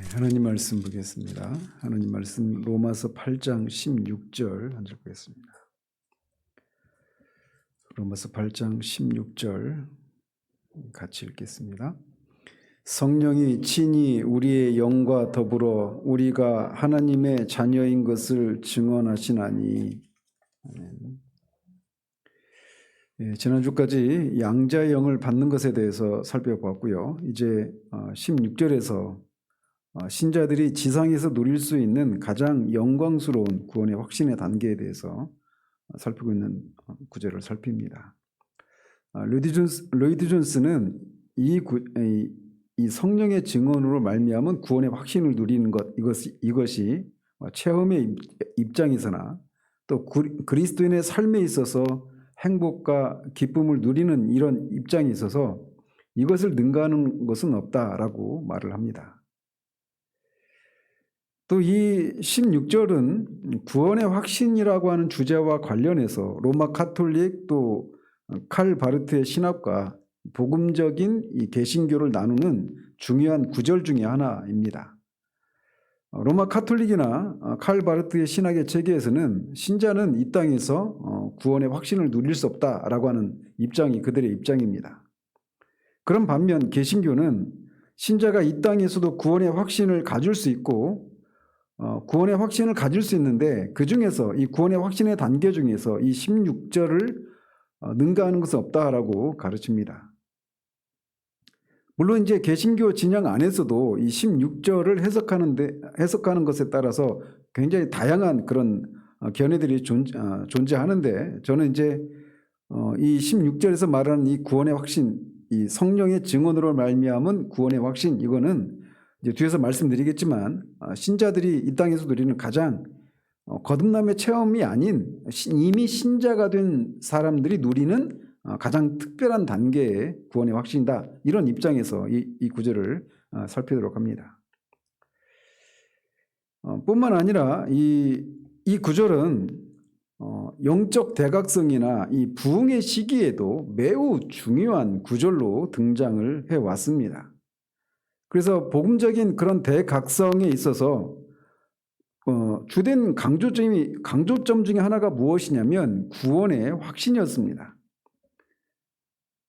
하나님 말씀 보겠습니다. 하나님 말씀 로마서 8장 16절 한 절 보겠습니다. 로마서 8장 16절 같이 읽겠습니다. 성령이 친히 우리의 영과 더불어 우리가 하나님의 자녀인 것을 증언하시나니. 지난주까지 양자의 영을 받는 것에 대해서 살펴보았고요. 이제 16절에서 신자들이 지상에서 누릴 수 있는 가장 영광스러운 구원의 확신의 단계에 대해서 살피고 있는 구절을 살핍니다. 로이드 존스는 이 성령의 증언으로 말미암은 구원의 확신을 누리는 것, 이것이 체험의 입장에서나 또 그리스도인의 삶에 있어서 행복과 기쁨을 누리는 이런 입장에 있어서 이것을 능가하는 것은 없다라고 말을 합니다. 또 이 16절은 구원의 확신이라고 하는 주제와 관련해서 로마 카톨릭 또 칼 바르트의 신학과 복음적인 이 개신교를 나누는 중요한 구절 중에 하나입니다. 로마 카톨릭이나 칼 바르트의 신학의 체계에서는 신자는 이 땅에서 구원의 확신을 누릴 수 없다라고 하는 입장이 그들의 입장입니다. 그런 반면 개신교는 신자가 이 땅에서도 구원의 확신을 가질 수 있고 구원의 확신을 가질 수 있는데 그 중에서 이 구원의 확신의 단계 중에서 이 16절을 능가하는 것은 없다라고 가르칩니다. 물론 이제 개신교 진영 안에서도 이 16절을 해석하는 것에 따라서 굉장히 다양한 그런 견해들이 존재하는데 저는 이제 이 16절에서 말하는 이 구원의 확신, 이 성령의 증언으로 말미암은 구원의 확신, 이거는 이제 뒤에서 말씀드리겠지만 신자들이 이 땅에서 누리는 가장 거듭남의 체험이 아닌 이미 신자가 된 사람들이 누리는 가장 특별한 단계의 구원의 확신이다. 이런 입장에서 이 구절을 살피도록 합니다. 뿐만 아니라 이 구절은 영적 대각성이나 이 부흥의 시기에도 매우 중요한 구절로 등장을 해왔습니다. 그래서 복음적인 그런 대각성에 있어서 주된 강조점 중에 하나가 무엇이냐면 구원의 확신이었습니다.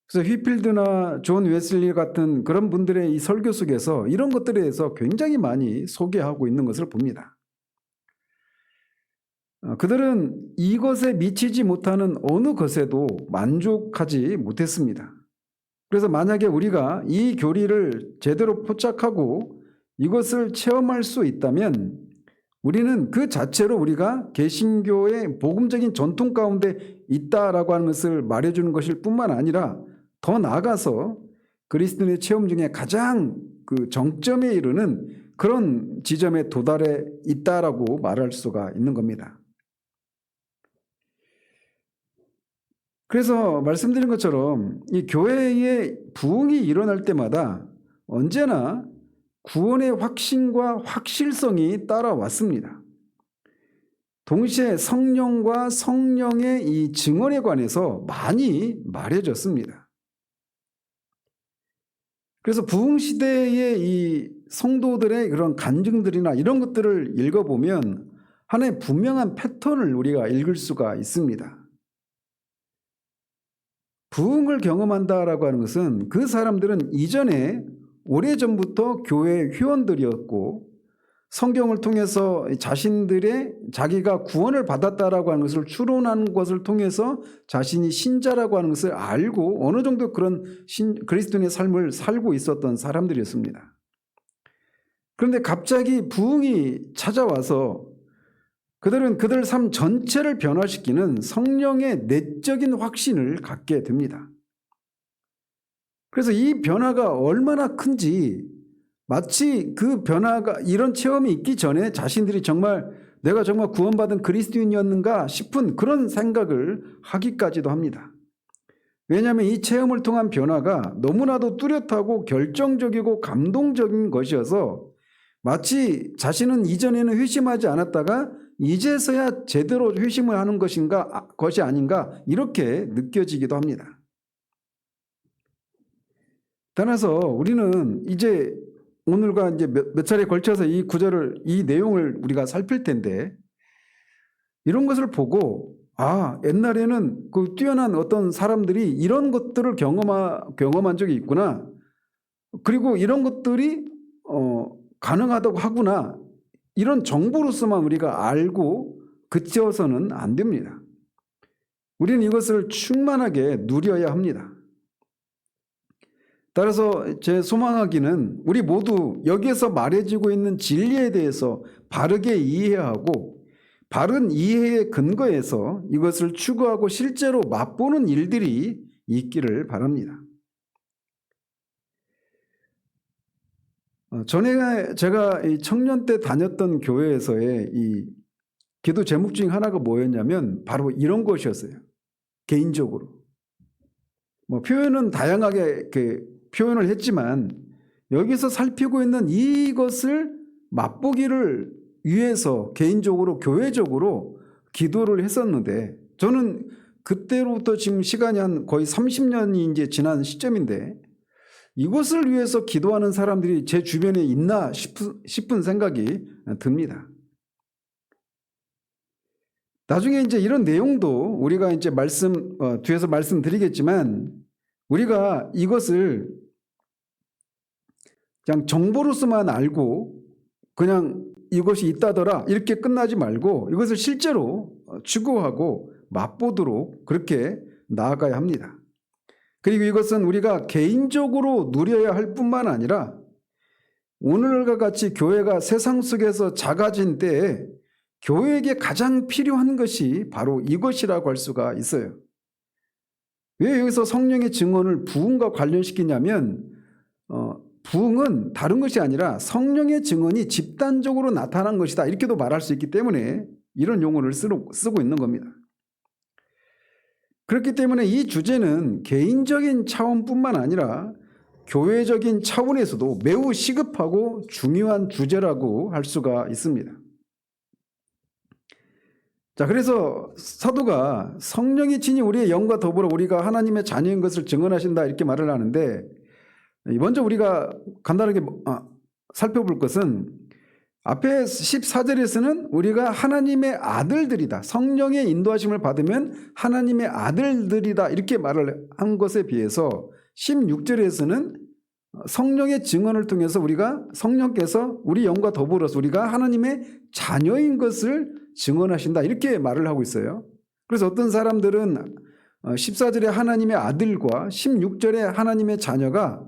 그래서 휘필드나 존 웨슬리 같은 그런 분들의 이 설교 속에서 이런 것들에 대해서 굉장히 많이 소개하고 있는 것을 봅니다. 그들은 이것에 미치지 못하는 어느 것에도 만족하지 못했습니다. 그래서 만약에 우리가 이 교리를 제대로 포착하고 이것을 체험할 수 있다면 우리는 그 자체로 우리가 개신교의 복음적인 전통 가운데 있다라고 하는 것을 말해주는 것일 뿐만 아니라 더 나아가서 그리스도인의 체험 중에 가장 그 정점에 이르는 그런 지점에 도달해 있다라고 말할 수가 있는 겁니다. 그래서 말씀드린 것처럼 이 교회의 부흥이 일어날 때마다 언제나 구원의 확신과 확실성이 따라왔습니다. 동시에 성령과 성령의 이 증언에 관해서 많이 말해졌습니다. 그래서 부흥 시대의 이 성도들의 그런 간증들이나 이런 것들을 읽어보면 하나의 분명한 패턴을 우리가 읽을 수가 있습니다. 부흥을 경험한다라고 하는 것은 그 사람들은 이전에 오래전부터 교회의 회원들이었고 성경을 통해서 자기가 구원을 받았다라고 하는 것을 추론하는 것을 통해서 자신이 신자라고 하는 것을 알고 어느 정도 그런 그리스도인의 삶을 살고 있었던 사람들이었습니다. 그런데 갑자기 부흥이 찾아와서 그들은 그들 삶 전체를 변화시키는 성령의 내적인 확신을 갖게 됩니다. 그래서 이 변화가 얼마나 큰지 마치 그 변화가 이런 체험이 있기 전에 자신들이 내가 정말 구원받은 그리스도인이었는가 싶은 그런 생각을 하기까지도 합니다. 왜냐하면 이 체험을 통한 변화가 너무나도 뚜렷하고 결정적이고 감동적인 것이어서 마치 자신은 이전에는 회심하지 않았다가 이제서야 제대로 회심을 하는 것이 아닌가 이렇게 느껴지기도 합니다. 따라서 우리는 이제 오늘과 이제 몇 차례 걸쳐서 이 내용을 우리가 살필 텐데, 이런 것을 보고 옛날에는 그 뛰어난 어떤 사람들이 이런 것들을 경험한 적이 있구나. 그리고 이런 것들이 가능하다고 하구나. 이런 정보로서만 우리가 알고 그쳐서는 안 됩니다. 우리는 이것을 충만하게 누려야 합니다. 따라서 제 소망하기는 우리 모두 여기에서 말해지고 있는 진리에 대해서 바르게 이해하고 바른 이해의 근거에서 이것을 추구하고 실제로 맛보는 일들이 있기를 바랍니다. 전에 제가 이 청년 때 다녔던 교회에서의 이 기도 제목 중 하나가 뭐였냐면 바로 이런 것이었어요. 개인적으로. 표현은 다양하게 표현을 했지만 여기서 살피고 있는 이것을 맛보기를 위해서 개인적으로 교회적으로 기도를 했었는데, 저는 그때로부터 지금 시간이 한 거의 30년이 이제 지난 시점인데 이것을 위해서 기도하는 사람들이 제 주변에 있나 싶은 생각이 듭니다. 나중에 이제 이런 내용도 우리가 이제 뒤에서 말씀드리겠지만, 우리가 이것을 그냥 정보로서만 알고 그냥 이것이 있다더라 이렇게 끝나지 말고 이것을 실제로 추구하고 맛보도록 그렇게 나아가야 합니다. 그리고 이것은 우리가 개인적으로 누려야 할 뿐만 아니라 오늘과 같이 교회가 세상 속에서 작아진 때에 교회에게 가장 필요한 것이 바로 이것이라고 할 수가 있어요. 왜 여기서 성령의 증언을 부흥과 관련시키냐면 부흥은 다른 것이 아니라 성령의 증언이 집단적으로 나타난 것이다 이렇게도 말할 수 있기 때문에 이런 용어를 쓰고 있는 겁니다. 그렇기 때문에 이 주제는 개인적인 차원뿐만 아니라 교회적인 차원에서도 매우 시급하고 중요한 주제라고 할 수가 있습니다. 자, 그래서 사도가 성령이 친히 우리의 영과 더불어 우리가 하나님의 자녀인 것을 증언하신다 이렇게 말을 하는데, 먼저 우리가 간단하게 살펴볼 것은 앞에 14절에서는 우리가 하나님의 아들들이다, 성령의 인도하심을 받으면 하나님의 아들들이다 이렇게 말을 한 것에 비해서 16절에서는 성령의 증언을 통해서 성령께서 우리 영과 더불어서 우리가 하나님의 자녀인 것을 증언하신다 이렇게 말을 하고 있어요. 그래서 어떤 사람들은 14절에 하나님의 아들과 16절에 하나님의 자녀가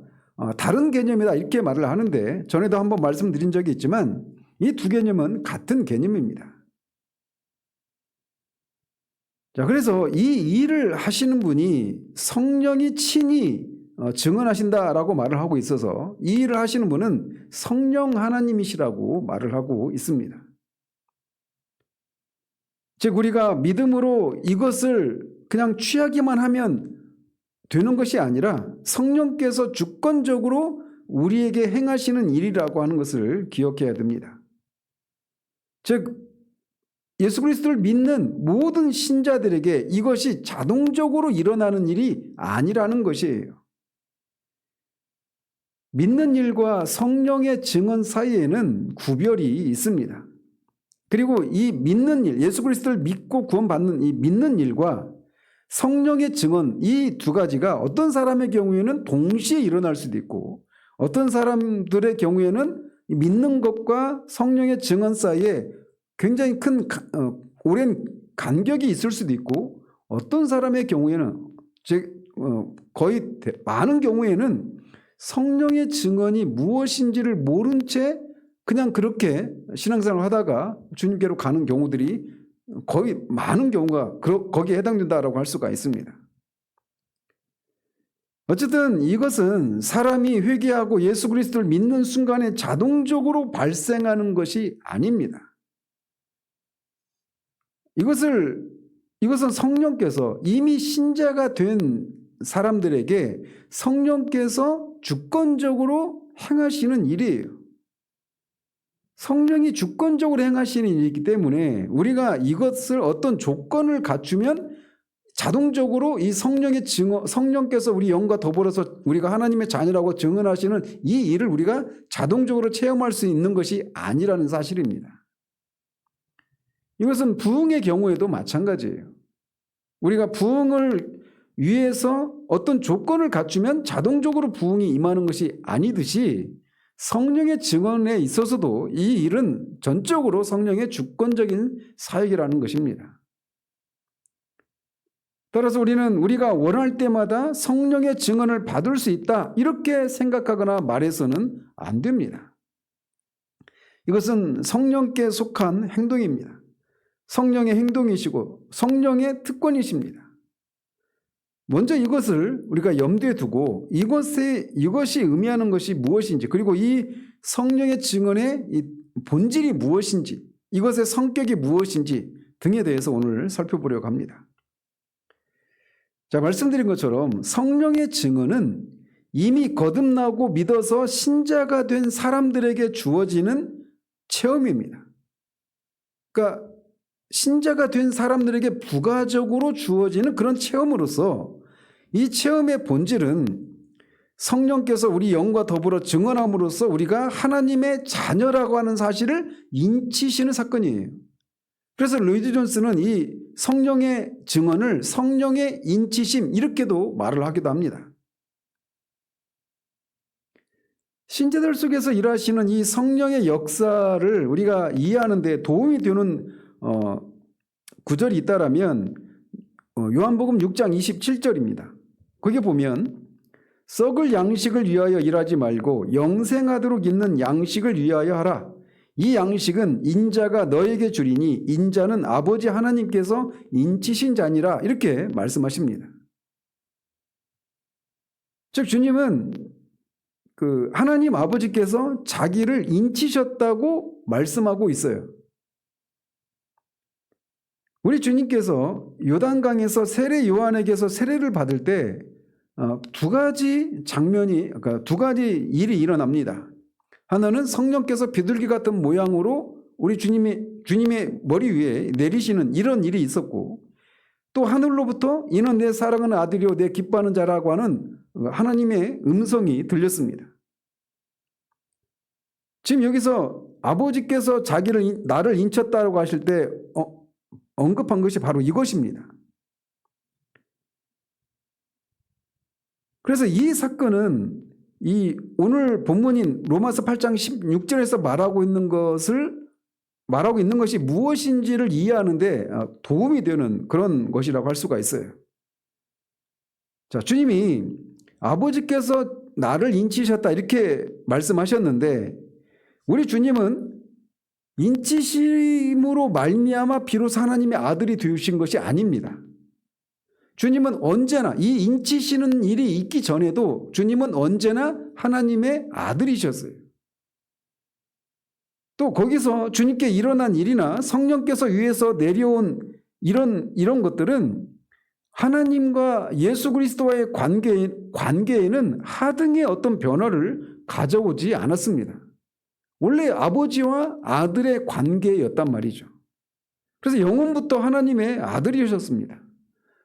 다른 개념이다 이렇게 말을 하는데, 전에도 한번 말씀드린 적이 있지만 이 두 개념은 같은 개념입니다. 자, 그래서 이 일을 하시는 분이 성령이 친히 증언하신다라고 말을 하고 있어서 이 일을 하시는 분은 성령 하나님이시라고 말을 하고 있습니다. 즉 우리가 믿음으로 이것을 그냥 취하기만 하면 되는 것이 아니라 성령께서 주권적으로 우리에게 행하시는 일이라고 하는 것을 기억해야 됩니다. 즉 예수 그리스도를 믿는 모든 신자들에게 이것이 자동적으로 일어나는 일이 아니라는 것이에요. 믿는 일과 성령의 증언 사이에는 구별이 있습니다. 그리고 이 믿는 일, 예수 그리스도를 믿고 구원받는 이 믿는 일과 성령의 증언, 이 두 가지가 어떤 사람의 경우에는 동시에 일어날 수도 있고 어떤 사람들의 경우에는 믿는 것과 성령의 증언 사이에 굉장히 큰 오랜 간격이 있을 수도 있고 어떤 사람의 경우에는 거의 많은 경우에는 성령의 증언이 무엇인지를 모른 채 그냥 그렇게 신앙생활을 하다가 주님께로 가는 경우들이 거의 많은 경우가 거기에 해당된다라고 할 수가 있습니다. 어쨌든 이것은 사람이 회개하고 예수 그리스도를 믿는 순간에 자동적으로 발생하는 것이 아닙니다. 이것은 성령께서 이미 신자가 된 사람들에게 성령께서 주권적으로 행하시는 일이에요. 성령이 주권적으로 행하시는 일이기 때문에 우리가 이것을 어떤 조건을 갖추면 자동적으로 이 성령의 증언, 성령께서 우리 영과 더불어서 우리가 하나님의 자녀라고 증언하시는 이 일을 우리가 자동적으로 체험할 수 있는 것이 아니라는 사실입니다. 이것은 부흥의 경우에도 마찬가지예요. 우리가 부흥을 위해서 어떤 조건을 갖추면 자동적으로 부흥이 임하는 것이 아니듯이 성령의 증언에 있어서도 이 일은 전적으로 성령의 주권적인 사역이라는 것입니다. 따라서 우리는 우리가 원할 때마다 성령의 증언을 받을 수 있다 이렇게 생각하거나 말해서는 안 됩니다. 이것은 성령께 속한 행동입니다. 성령의 행동이시고 성령의 특권이십니다. 먼저 이것을 우리가 염두에 두고 이것이 의미하는 것이 무엇인지, 그리고 이 성령의 증언의 이 본질이 무엇인지, 이것의 성격이 무엇인지 등에 대해서 오늘 살펴보려고 합니다. 자, 말씀드린 것처럼 성령의 증언은 이미 거듭나고 믿어서 신자가 된 사람들에게 주어지는 체험입니다. 그러니까 신자가 된 사람들에게 부가적으로 주어지는 그런 체험으로서 이 체험의 본질은 성령께서 우리 영과 더불어 증언함으로써 우리가 하나님의 자녀라고 하는 사실을 인치시는 사건이에요. 그래서 로이드 존스는 이 성령의 증언을 성령의 인치심 이렇게도 말을 하기도 합니다. 신자들 속에서 일하시는 이 성령의 역사를 우리가 이해하는 데 도움이 되는 구절이 있다라면 요한복음 6장 27절입니다. 거기 보면 썩을 양식을 위하여 일하지 말고 영생하도록 있는 양식을 위하여 하라. 이 양식은 인자가 너에게 주리니 인자는 아버지 하나님께서 인치신 자니라 이렇게 말씀하십니다. 즉 주님은 그 하나님 아버지께서 자기를 인치셨다고 말씀하고 있어요. 우리 주님께서 요단강에서 세례 요한에게서 세례를 받을 때 두 가지 장면이, 그러니까 두 가지 일이 일어납니다. 하나는 성령께서 비둘기 같은 모양으로 우리 주님의 머리 위에 내리시는 이런 일이 있었고, 또 하늘로부터 이는 내 사랑하는 아들이요 내 기뻐하는 자라고 하는 하나님의 음성이 들렸습니다. 지금 여기서 아버지께서 나를 인쳤다고 하실 때 언급한 것이 바로 이것입니다. 그래서 이 사건은 이 오늘 본문인 로마서 8장 16절에서 말하고 있는 것이 무엇인지를 이해하는데 도움이 되는 그런 것이라고 할 수가 있어요. 자, 주님이 아버지께서 나를 인치셨다 이렇게 말씀하셨는데 우리 주님은 인치심으로 말미암아 비로소 하나님의 아들이 되신 것이 아닙니다. 주님은 언제나 이 인치시는 일이 있기 전에도 주님은 언제나 하나님의 아들이셨어요. 또 거기서 주님께 일어난 일이나 성령께서 위에서 내려온 이런 것들은 하나님과 예수 그리스도와의 관계에는 하등의 어떤 변화를 가져오지 않았습니다. 원래 아버지와 아들의 관계였단 말이죠. 그래서 영원부터 하나님의 아들이셨습니다.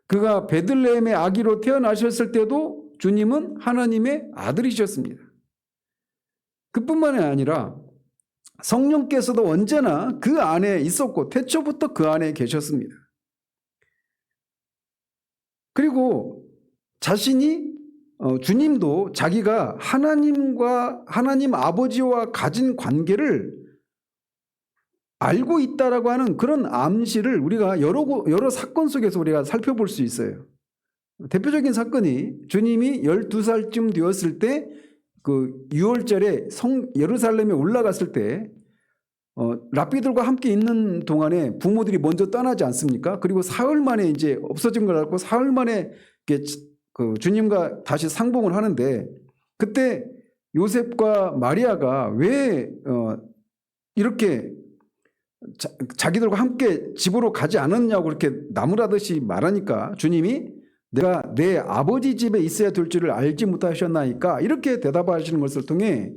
그가 베들레헴의 아기로 태어나셨을 때도 주님은 하나님의 아들이셨습니다. 그뿐만이 아니라 성령께서도 언제나 그 안에 있었고 태초부터 그 안에 계셨습니다. 그리고 주님도 자기가 하나님 아버지와 가진 관계를 알고 있다라고 하는 그런 암시를 우리가 여러 사건 속에서 우리가 살펴볼 수 있어요. 대표적인 사건이 주님이 12살쯤 되었을 때 그 6월절에 예루살렘에 올라갔을 때 랍비들과 함께 있는 동안에 부모들이 먼저 떠나지 않습니까? 그리고 사흘 만에 이제 없어진 걸 알고 사흘 만에 그 주님과 다시 상봉을 하는데 그때 요셉과 마리아가 왜 이렇게 자기들과 함께 집으로 가지 않았냐고 그렇게 나무라듯이 말하니까 주님이 내가 내 아버지 집에 있어야 될 줄을 알지 못하셨나이까 이렇게 대답하시는 것을 통해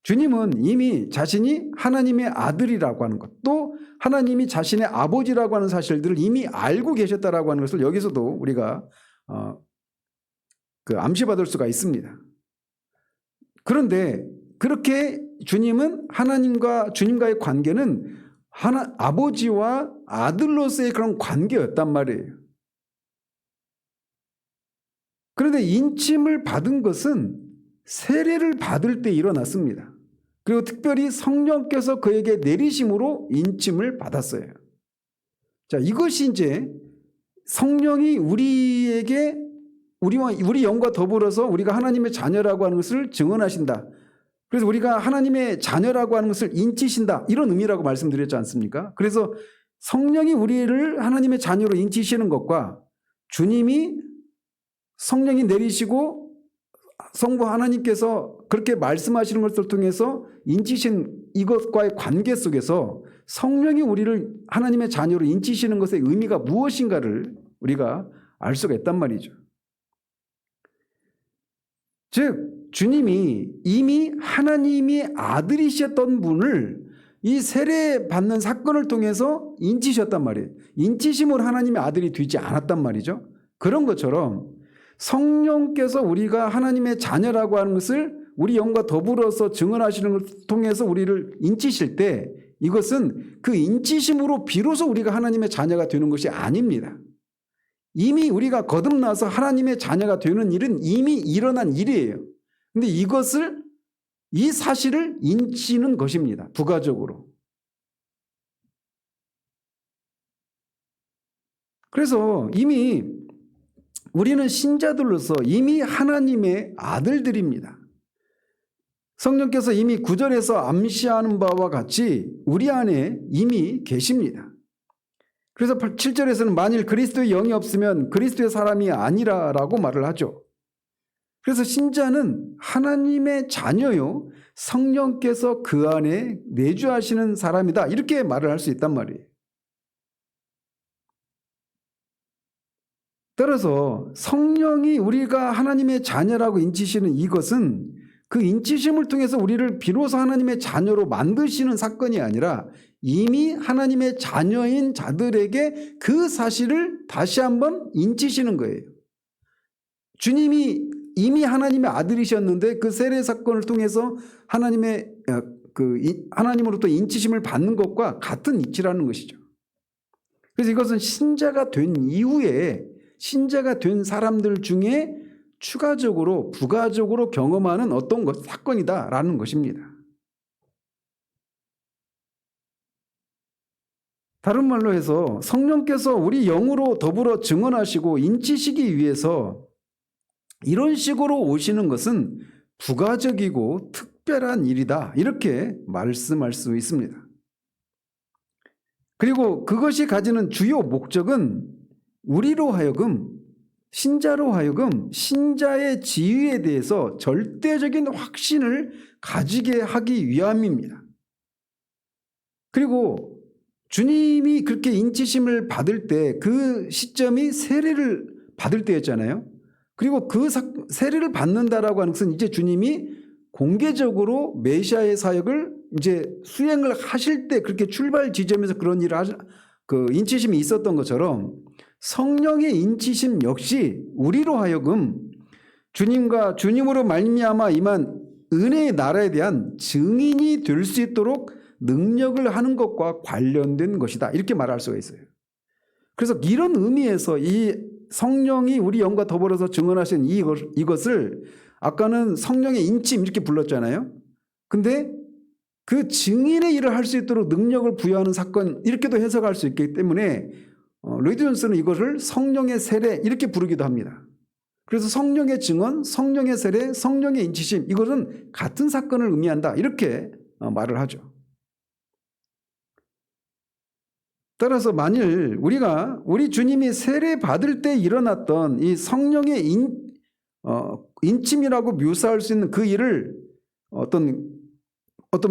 주님은 이미 자신이 하나님의 아들이라고 하는 것, 또 하나님이 자신의 아버지라고 하는 사실들을 이미 알고 계셨다라고 하는 것을 여기서도 우리가 암시받을 수가 있습니다. 그런데 그렇게 주님은 주님과의 관계는 아버지와 아들로서의 그런 관계였단 말이에요. 그런데 인침을 받은 것은 세례를 받을 때 일어났습니다. 그리고 특별히 성령께서 그에게 내리심으로 인침을 받았어요. 자, 이것이 이제 성령이 우리에게 우리 영과 더불어서 우리가 하나님의 자녀라고 하는 것을 증언하신다. 그래서 우리가 하나님의 자녀라고 하는 것을 인치신다. 이런 의미라고 말씀드렸지 않습니까? 그래서 성령이 우리를 하나님의 자녀로 인치시는 것과 성령이 내리시고 성부 하나님께서 그렇게 말씀하시는 것을 통해서 인치신 이것과의 관계 속에서 성령이 우리를 하나님의 자녀로 인치시는 것의 의미가 무엇인가를 우리가 알 수가 있단 말이죠. 즉 주님이 이미 하나님의 아들이셨던 분을 이 세례받는 사건을 통해서 인치셨단 말이에요. 인치심으로 하나님의 아들이 되지 않았단 말이죠. 그런 것처럼 성령께서 우리가 하나님의 자녀라고 하는 것을 우리 영과 더불어서 증언하시는 것을 통해서 우리를 인치실 때 이것은 그 인치심으로 비로소 우리가 하나님의 자녀가 되는 것이 아닙니다. 이미 우리가 거듭나서 하나님의 자녀가 되는 일은 이미 일어난 일이에요. 근데 이 사실을 인치는 것입니다. 부가적으로. 그래서 이미 우리는 신자들로서 이미 하나님의 아들들입니다. 성령께서 이미 9절에서 암시하는 바와 같이 우리 안에 이미 계십니다. 그래서 7절에서는 만일 그리스도의 영이 없으면 그리스도의 사람이 아니라라고 말을 하죠. 그래서 신자는 하나님의 자녀요, 성령께서 그 안에 내주하시는 사람이다, 이렇게 말을 할 수 있단 말이에요. 따라서 성령이 우리가 하나님의 자녀라고 인치시는 이것은 그 인치심을 통해서 우리를 비로소 하나님의 자녀로 만드시는 사건이 아니라 이미 하나님의 자녀인 자들에게 그 사실을 다시 한번 인치시는 거예요. 주님이 이미 하나님의 아들이셨는데 그 세례 사건을 통해서 하나님으로부터 인치심을 받는 것과 같은 이치라는 것이죠. 그래서 이것은 신자가 된 이후에 신자가 된 사람들 중에 추가적으로 부가적으로 경험하는 어떤 사건이다라는 것입니다. 다른 말로 해서 성령께서 우리 영으로 더불어 증언하시고 인치시기 위해서 이런 식으로 오시는 것은 부가적이고 특별한 일이다, 이렇게 말씀할 수 있습니다. 그리고 그것이 가지는 주요 목적은 우리로 하여금, 신자로 하여금 신자의 지위에 대해서 절대적인 확신을 가지게 하기 위함입니다. 그리고 주님이 그렇게 인치심을 받을 때 그 시점이 세례를 받을 때였잖아요. 그리고 그 세례를 받는다라고 하는 것은 이제 주님이 공개적으로 메시아의 사역을 이제 수행을 하실 때 그렇게 출발 지점에서 그런 일을 인치심이 있었던 것처럼 성령의 인치심 역시 우리로 하여금 주님으로 말미암아 임한 은혜의 나라에 대한 증인이 될 수 있도록 능력을 하는 것과 관련된 것이다, 이렇게 말할 수가 있어요. 그래서 이런 의미에서 이 성령이 우리 영과 더불어서 증언하신 이것을 아까는 성령의 인침 이렇게 불렀잖아요. 근데 그 증인의 일을 할 수 있도록 능력을 부여하는 사건, 이렇게도 해석할 수 있기 때문에 로이드 존스는 이것을 성령의 세례 이렇게 부르기도 합니다. 그래서 성령의 증언, 성령의 세례, 성령의 인치심, 이것은 같은 사건을 의미한다, 이렇게 말을 하죠. 따라서 만일 우리 주님이 세례 받을 때 일어났던 이 성령의 인침이라고 묘사할 수 있는 그 일을 어떤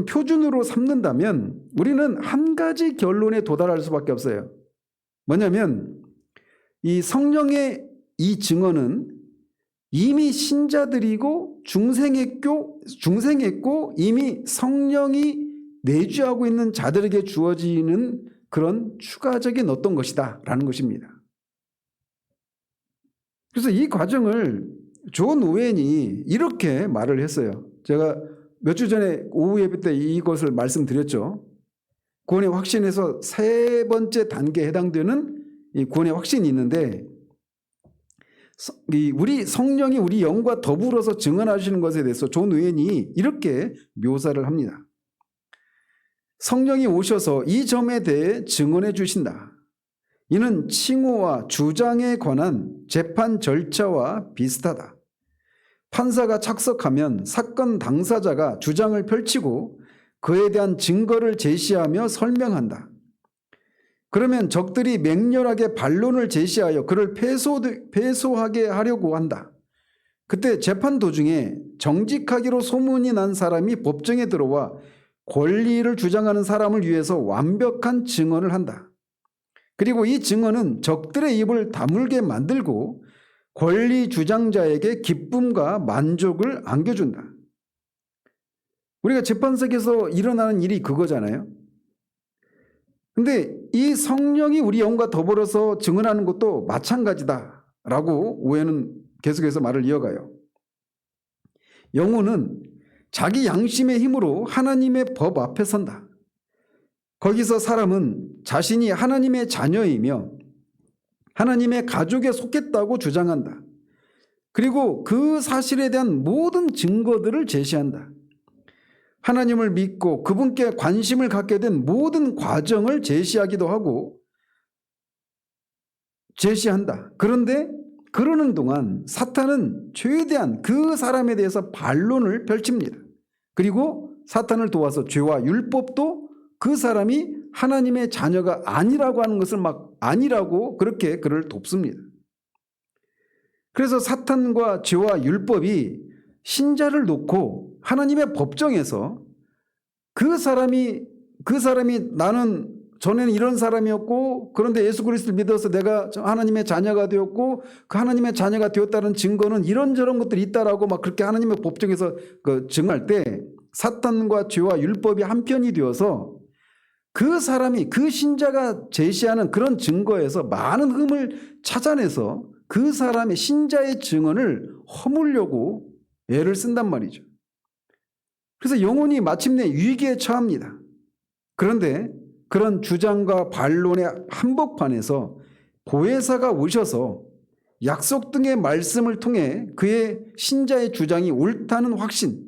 표준으로 삼는다면 우리는 한 가지 결론에 도달할 수밖에 없어요. 뭐냐면 이 성령의 이 증언은 이미 신자들이고 중생했고 이미 성령이 내주하고 있는 자들에게 주어지는 그런 추가적인 어떤 것이다 라는 것입니다. 그래서 이 과정을 존 오웬이 이렇게 말을 했어요. 제가 몇 주 전에 오후 예배 때 이것을 말씀드렸죠. 구원의 확신에서 세 번째 단계에 해당되는 이 구원의 확신이 있는데, 우리 성령이 우리 영과 더불어서 증언하시는 것에 대해서 존 오웬이 이렇게 묘사를 합니다. 성령이 오셔서 이 점에 대해 증언해 주신다. 이는 칭호와 주장에 관한 재판 절차와 비슷하다. 판사가 착석하면 사건 당사자가 주장을 펼치고 그에 대한 증거를 제시하며 설명한다. 그러면 적들이 맹렬하게 반론을 제시하여 그를 패소하게 하려고 한다. 그때 재판 도중에 정직하기로 소문이 난 사람이 법정에 들어와 권리를 주장하는 사람을 위해서 완벽한 증언을 한다. 그리고 이 증언은 적들의 입을 다물게 만들고 권리 주장자에게 기쁨과 만족을 안겨준다. 우리가 재판석에서 일어나는 일이 그거잖아요. 근데 이 성령이 우리 영과 더불어서 증언하는 것도 마찬가지다라고 오웬은 계속해서 말을 이어가요. 영혼은 자기 양심의 힘으로 하나님의 법 앞에 선다. 거기서 사람은 자신이 하나님의 자녀이며 하나님의 가족에 속했다고 주장한다. 그리고 그 사실에 대한 모든 증거들을 제시한다. 하나님을 믿고 그분께 관심을 갖게 된 모든 과정을 제시하기도 하고 제시한다. 그런데 그러는 동안 사탄은 최대한 그 사람에 대해서 반론을 펼칩니다. 그리고 사탄을 도와서 죄와 율법도 그 사람이 하나님의 자녀가 아니라고 하는 것을 막 아니라고 그렇게 그를 돕습니다. 그래서 사탄과 죄와 율법이 신자를 놓고 하나님의 법정에서 그 사람이 나는 전에는 이런 사람이었고 그런데 예수 그리스도를 믿어서 내가 하나님의 자녀가 되었고 그 하나님의 자녀가 되었다는 증거는 이런저런 것들이 있다라고 막 그렇게 하나님의 법정에서 증언할 때 사탄과 죄와 율법이 한편이 되어서 그 사람이 그 신자가 제시하는 그런 증거에서 많은 흠을 찾아내서 그 사람의 신자의 증언을 허물려고 애를 쓴단 말이죠. 그래서 영혼이 마침내 위기에 처합니다. 그런데 그런 주장과 반론의 한복판에서 보혜사가 오셔서 약속 등의 말씀을 통해 그의 신자의 주장이 옳다는 확신,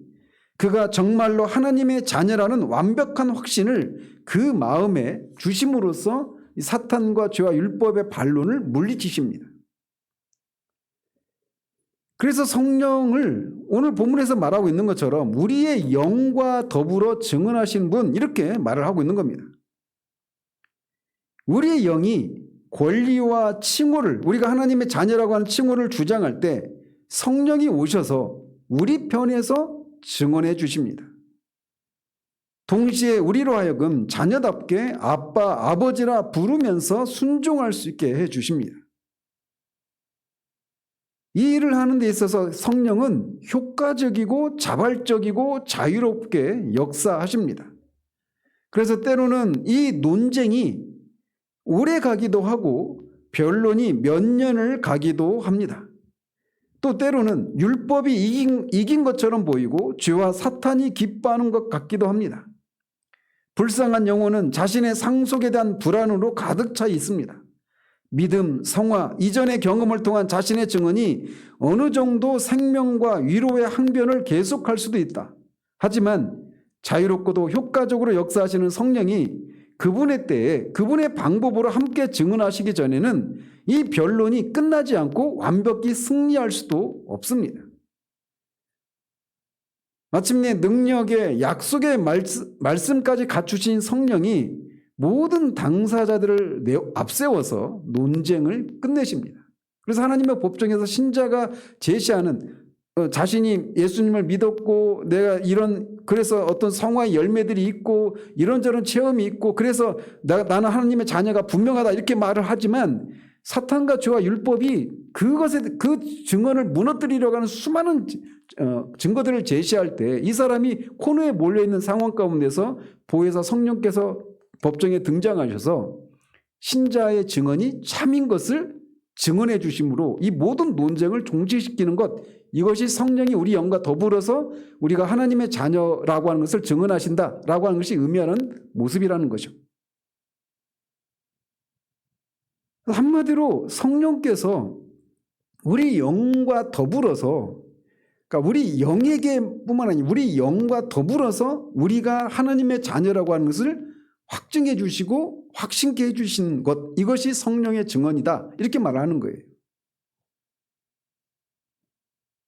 그가 정말로 하나님의 자녀라는 완벽한 확신을 그 마음에 주심으로써 사탄과 죄와 율법의 반론을 물리치십니다. 그래서 성령을 오늘 본문에서 말하고 있는 것처럼 우리의 영과 더불어 증언하신 분, 이렇게 말을 하고 있는 겁니다. 우리의 영이 권리와 칭호를, 우리가 하나님의 자녀라고 하는 칭호를 주장할 때 성령이 오셔서 우리 편에서 증언해 주십니다. 동시에 우리로 하여금 자녀답게 아빠, 아버지라 부르면서 순종할 수 있게 해 주십니다. 이 일을 하는 데 있어서 성령은 효과적이고 자발적이고 자유롭게 역사하십니다. 그래서 때로는 이 논쟁이 오래 가기도 하고 변론이 몇 년을 가기도 합니다. 또 때로는 율법이 이긴 것처럼 보이고 죄와 사탄이 기뻐하는 것 같기도 합니다. 불쌍한 영혼은 자신의 상속에 대한 불안으로 가득 차 있습니다. 믿음, 성화, 이전의 경험을 통한 자신의 증언이 어느 정도 생명과 위로의 항변을 계속할 수도 있다. 하지만 자유롭고도 효과적으로 역사하시는 성령이 그분의 때에 그분의 방법으로 함께 증언하시기 전에는 이 변론이 끝나지 않고 완벽히 승리할 수도 없습니다. 마침내 능력의 약속의 말씀까지 갖추신 성령이 모든 당사자들을 앞세워서 논쟁을 끝내십니다. 그래서 하나님의 법정에서 신자가 제시하는 자신이 예수님을 믿었고 내가 그래서 어떤 성화의 열매들이 있고 이런저런 체험이 있고 그래서 나는 하나님의 자녀가 분명하다 이렇게 말을 하지만 사탄과 죄와 율법이 그 증언을 무너뜨리려고 하는 수많은 증거들을 제시할 때 이 사람이 코너에 몰려있는 상황 가운데서 보혜사 성령께서 법정에 등장하셔서 신자의 증언이 참인 것을 증언해 주심으로 이 모든 논쟁을 종식시키는 것, 이것이 성령이 우리 영과 더불어서 우리가 하나님의 자녀라고 하는 것을 증언하신다라고 하는 것이 의미하는 모습이라는 것이죠. 한마디로 성령께서 우리 영과 더불어서, 그러니까 우리 영에게뿐만 아니라 우리 영과 더불어서 우리가 하나님의 자녀라고 하는 것을 확증해 주시고 확신케 해 주신 것, 이것이 성령의 증언이다, 이렇게 말하는 거예요.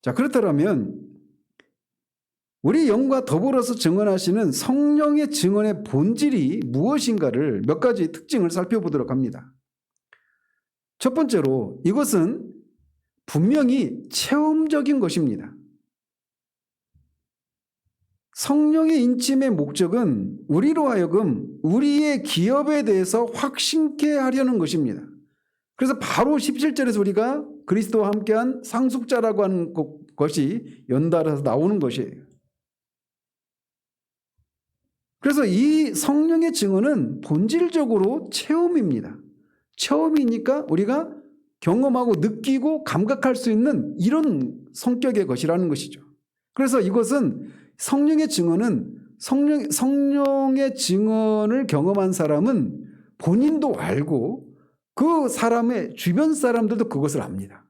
자, 그렇다면 우리 영과 더불어서 증언하시는 성령의 증언의 본질이 무엇인가를 몇 가지 특징을 살펴보도록 합니다. 첫 번째로 이것은 분명히 체험적인 것입니다. 성령의 인침의 목적은 우리로 하여금 우리의 기업에 대해서 확신케 하려는 것입니다. 그래서 바로 17절에서 우리가 그리스도와 함께한 상속자라고 하는 것이 연달아서 나오는 것이에요. 그래서 이 성령의 증언은 본질적으로 체험입니다. 체험이니까 우리가 경험하고 느끼고 감각할 수 있는 이런 성격의 것이라는 것이죠. 그래서 이것은 성령의 증언은 성령의 증언을 경험한 사람은 본인도 알고 그 사람의 주변 사람들도 그것을 압니다.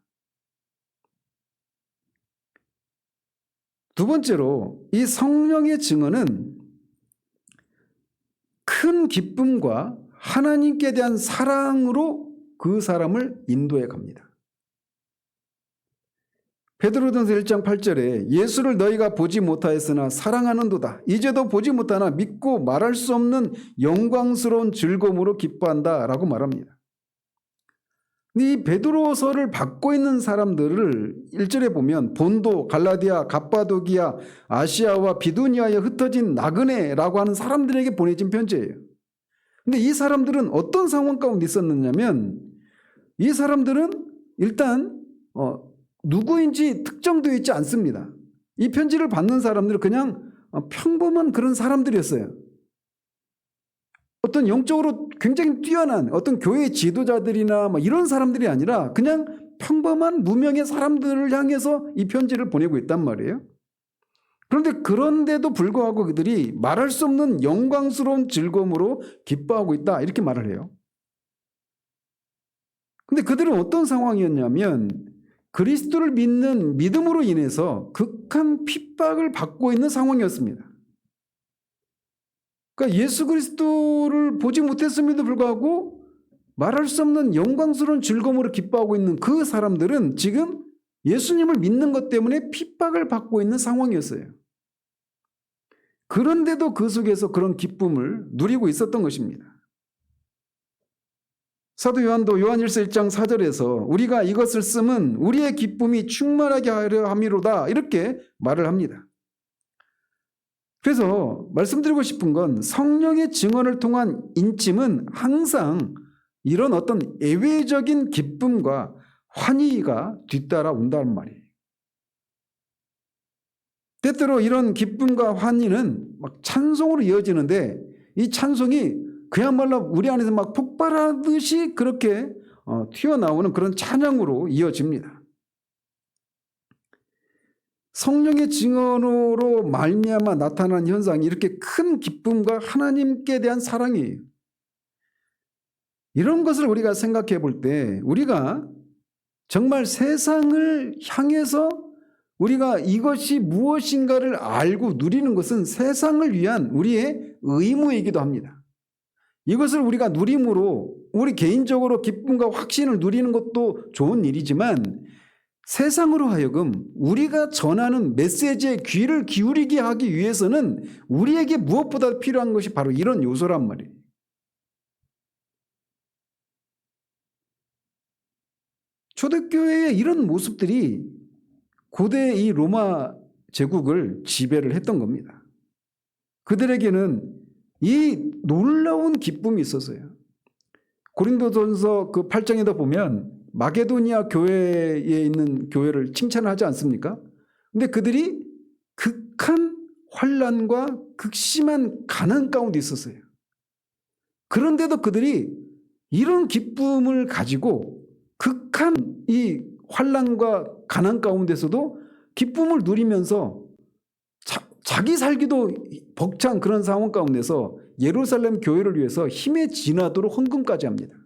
두 번째로 이 성령의 증언은 큰 기쁨과 하나님께 대한 사랑으로 그 사람을 인도해 갑니다. 베드로전서 1장 8절에 예수를 너희가 보지 못하였으나 사랑하는도다. 이제도 보지 못하나 믿고 말할 수 없는 영광스러운 즐거움으로 기뻐한다 라고 말합니다. 이 베드로서를 받고 있는 사람들을 1절에 보면 본도, 갈라디아, 갑바도기아, 아시아와 비두니아에 흩어진 나그네라고 하는 사람들에게 보내진 편지예요. 근데 이 사람들은 어떤 상황 가운데 있었느냐면 이 사람들은 일단 누구인지 특정되어 있지 않습니다. 이 편지를 받는 사람들은 그냥 평범한 그런 사람들이었어요. 어떤 영적으로 굉장히 뛰어난 어떤 교회 지도자들이나 이런 사람들이 아니라 그냥 평범한 무명의 사람들을 향해서 이 편지를 보내고 있단 말이에요. 그런데 그런데도 불구하고 그들이 말할 수 없는 영광스러운 즐거움으로 기뻐하고 있다, 이렇게 말을 해요. 근데 그들은 어떤 상황이었냐면 그리스도를 믿는 믿음으로 인해서 극한 핍박을 받고 있는 상황이었습니다. 그러니까 예수 그리스도를 보지 못했음에도 불구하고 말할 수 없는 영광스러운 즐거움으로 기뻐하고 있는 그 사람들은 지금 예수님을 믿는 것 때문에 핍박을 받고 있는 상황이었어요. 그런데도 그 속에서 그런 기쁨을 누리고 있었던 것입니다. 사도 요한도 요한일서 1장 4절에서 우리가 이것을 쓰면 우리의 기쁨이 충만하게 하려 함이로다, 이렇게 말을 합니다. 그래서 말씀드리고 싶은 건 성령의 증언을 통한 인침은 항상 이런 어떤 예외적인 기쁨과 환희가 뒤따라 온다는 말이에요. 때때로 이런 기쁨과 환희는 막 찬송으로 이어지는데 이 찬송이 그야말로 우리 안에서 막 폭발하듯이 그렇게 튀어나오는 그런 찬양으로 이어집니다. 성령의 증언으로 말미암아 나타난 현상이 이렇게 큰 기쁨과 하나님께 대한 사랑이에요. 이런 것을 우리가 생각해 볼 때 우리가 정말 세상을 향해서 우리가 이것이 무엇인가를 알고 누리는 것은 세상을 위한 우리의 의무이기도 합니다. 이것을 우리가 누림으로 우리 개인적으로 기쁨과 확신을 누리는 것도 좋은 일이지만 세상으로 하여금 우리가 전하는 메시지에 귀를 기울이게 하기 위해서는 우리에게 무엇보다 필요한 것이 바로 이런 요소란 말이에요. 초대교회의 이런 모습들이 고대 이 로마 제국을 지배를 했던 겁니다. 그들에게는 이 놀라운 기쁨이 있었어요. 고린도전서 그 8장에다 보면 마게도니아 교회에 있는 교회를 칭찬하지 않습니까? 근데 그들이 극한 환난과 극심한 가난 가운데 있었어요. 그런데도 그들이 이런 기쁨을 가지고 극한 이 환난과 가난 가운데서도 기쁨을 누리면서 자기 살기도 벅찬 그런 상황 가운데서 예루살렘 교회를 위해서 힘에 지나도록 헌금까지 합니다.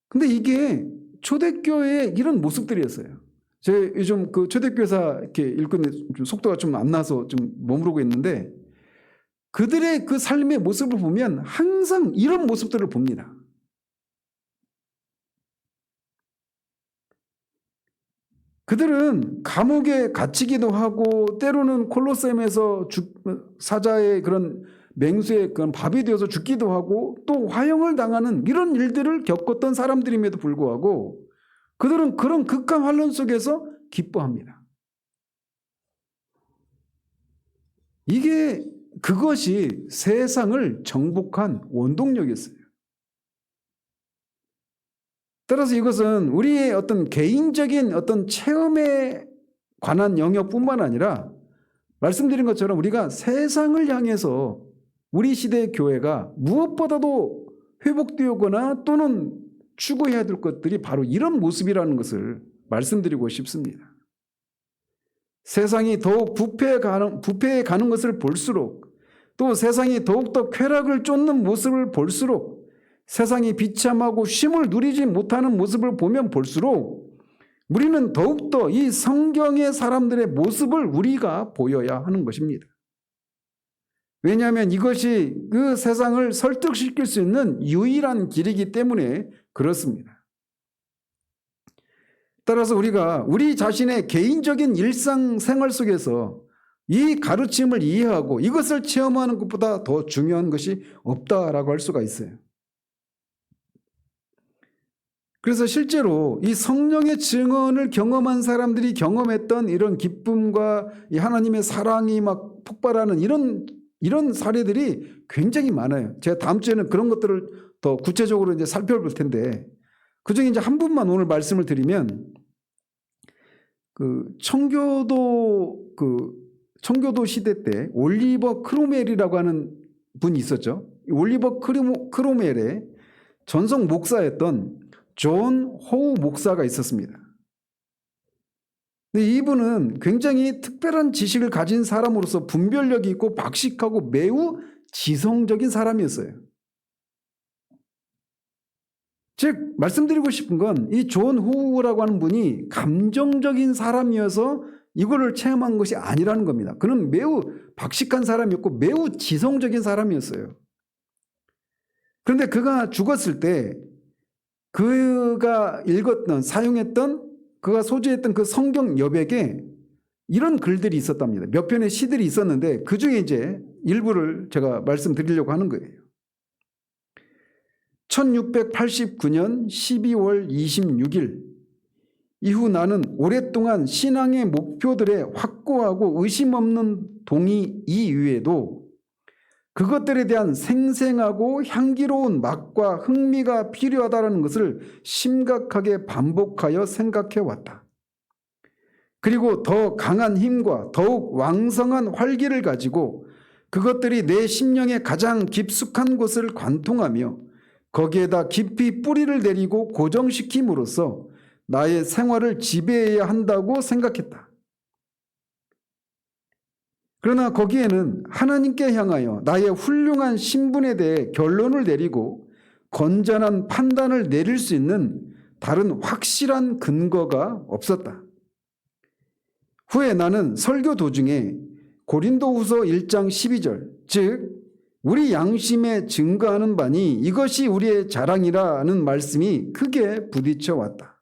근데 이게 초대교회의 이런 모습들이었어요. 제가 요즘 그 초대교회사 이렇게 읽는 좀 속도가 좀 안 나서 좀 머무르고 있는데 그들의 그 삶의 모습을 보면 항상 이런 모습들을 봅니다. 그들은 감옥에 갇히기도 하고 때로는 콜로세움에서 사자의 그런 맹수의 그런 밥이 되어서 죽기도 하고 또 화형을 당하는 이런 일들을 겪었던 사람들임에도 불구하고 그들은 그런 극한 환난 속에서 기뻐합니다. 그것이 세상을 정복한 원동력이었어요. 따라서 이것은 우리의 어떤 개인적인 어떤 체험에 관한 영역뿐만 아니라 말씀드린 것처럼 우리가 세상을 향해서 우리 시대의 교회가 무엇보다도 회복되거나 또는 추구해야 될 것들이 바로 이런 모습이라는 것을 말씀드리고 싶습니다. 세상이 더욱 부패해 가는 것을 볼수록 또 세상이 더욱더 쾌락을 쫓는 모습을 볼수록 세상이 비참하고 쉼을 누리지 못하는 모습을 보면 볼수록 우리는 더욱더 이 성경의 사람들의 모습을 우리가 보여야 하는 것입니다. 왜냐하면 이것이 그 세상을 설득시킬 수 있는 유일한 길이기 때문에 그렇습니다. 따라서 우리가 우리 자신의 개인적인 일상생활 속에서 이 가르침을 이해하고 이것을 체험하는 것보다 더 중요한 것이 없다라고 할 수가 있어요. 그래서 실제로 이 성령의 증언을 경험한 사람들이 경험했던 이런 기쁨과 이 하나님의 사랑이 막 폭발하는 이런 사례들이 굉장히 많아요. 제가 다음 주에는 그런 것들을 더 구체적으로 이제 살펴볼 텐데 그중에 이제 한 분만 오늘 말씀을 드리면 청교도 시대 때 올리버 크로멜이라고 하는 분이 있었죠. 올리버 크로멜의 전성 목사였던 존 호우 목사가 있었습니다. 근데 이분은 굉장히 특별한 지식을 가진 사람으로서 분별력이 있고 박식하고 매우 지성적인 사람이었어요. 즉 말씀드리고 싶은 건 이 존 호우라고 하는 분이 감정적인 사람이어서 이거를 체험한 것이 아니라는 겁니다. 그는 매우 박식한 사람이었고 매우 지성적인 사람이었어요. 그런데 그가 죽었을 때 그가 사용했던 그가 소지했던 그 성경 여백에 이런 글들이 있었답니다. 몇 편의 시들이 있었는데 그 중에 이제 일부를 제가 말씀드리려고 하는 거예요. 1689년 12월 26일 이후 나는 오랫동안 신앙의 목표들에 확고하고 의심 없는 동의 이외에도 그것들에 대한 생생하고 향기로운 맛과 흥미가 필요하다는 것을 심각하게 반복하여 생각해 왔다. 그리고 더 강한 힘과 더욱 왕성한 활기를 가지고 그것들이 내 심령의 가장 깊숙한 곳을 관통하며 거기에다 깊이 뿌리를 내리고 고정시킴으로써 나의 생활을 지배해야 한다고 생각했다. 그러나 거기에는 하나님께 향하여 나의 훌륭한 신분에 대해 결론을 내리고 건전한 판단을 내릴 수 있는 다른 확실한 근거가 없었다. 후에 나는 설교 도중에 고린도후서 1장 12절 즉 우리 양심에 증거하는 바니 이것이 우리의 자랑이라는 말씀이 크게 부딪혀 왔다.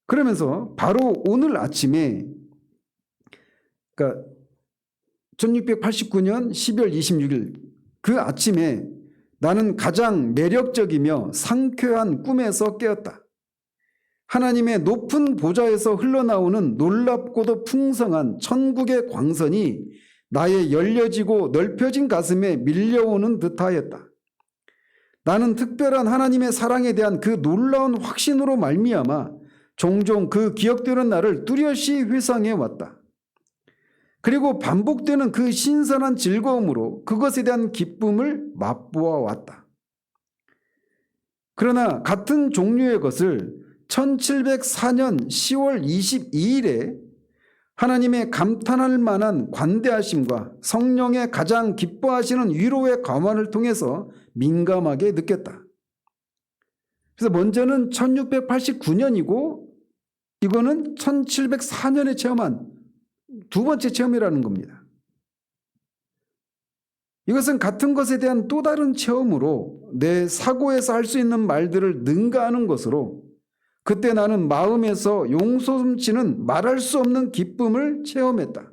그러면서 바로 오늘 아침에 그러니까 1689년 12월 26일 그 아침에 나는 가장 매력적이며 상쾌한 꿈에서 깨었다. 하나님의 높은 보좌에서 흘러나오는 놀랍고도 풍성한 천국의 광선이 나의 열려지고 넓혀진 가슴에 밀려오는 듯하였다. 나는 특별한 하나님의 사랑에 대한 그 놀라운 확신으로 말미암아 종종 그 기억되는 날을 뚜렷이 회상해 왔다. 그리고 반복되는 그 신선한 즐거움으로 그것에 대한 기쁨을 맛보아 왔다. 그러나 같은 종류의 것을 1704년 10월 22일에 하나님의 감탄할 만한 관대하심과 성령의 가장 기뻐하시는 위로의 감환을 통해서 민감하게 느꼈다. 그래서 먼저는 1689년이고 이거는 1704년에 체험한 두 번째 체험이라는 겁니다. 이것은 같은 것에 대한 또 다른 체험으로 내 사고에서 할 수 있는 말들을 능가하는 것으로 그때 나는 마음에서 용솟음치는 말할 수 없는 기쁨을 체험했다.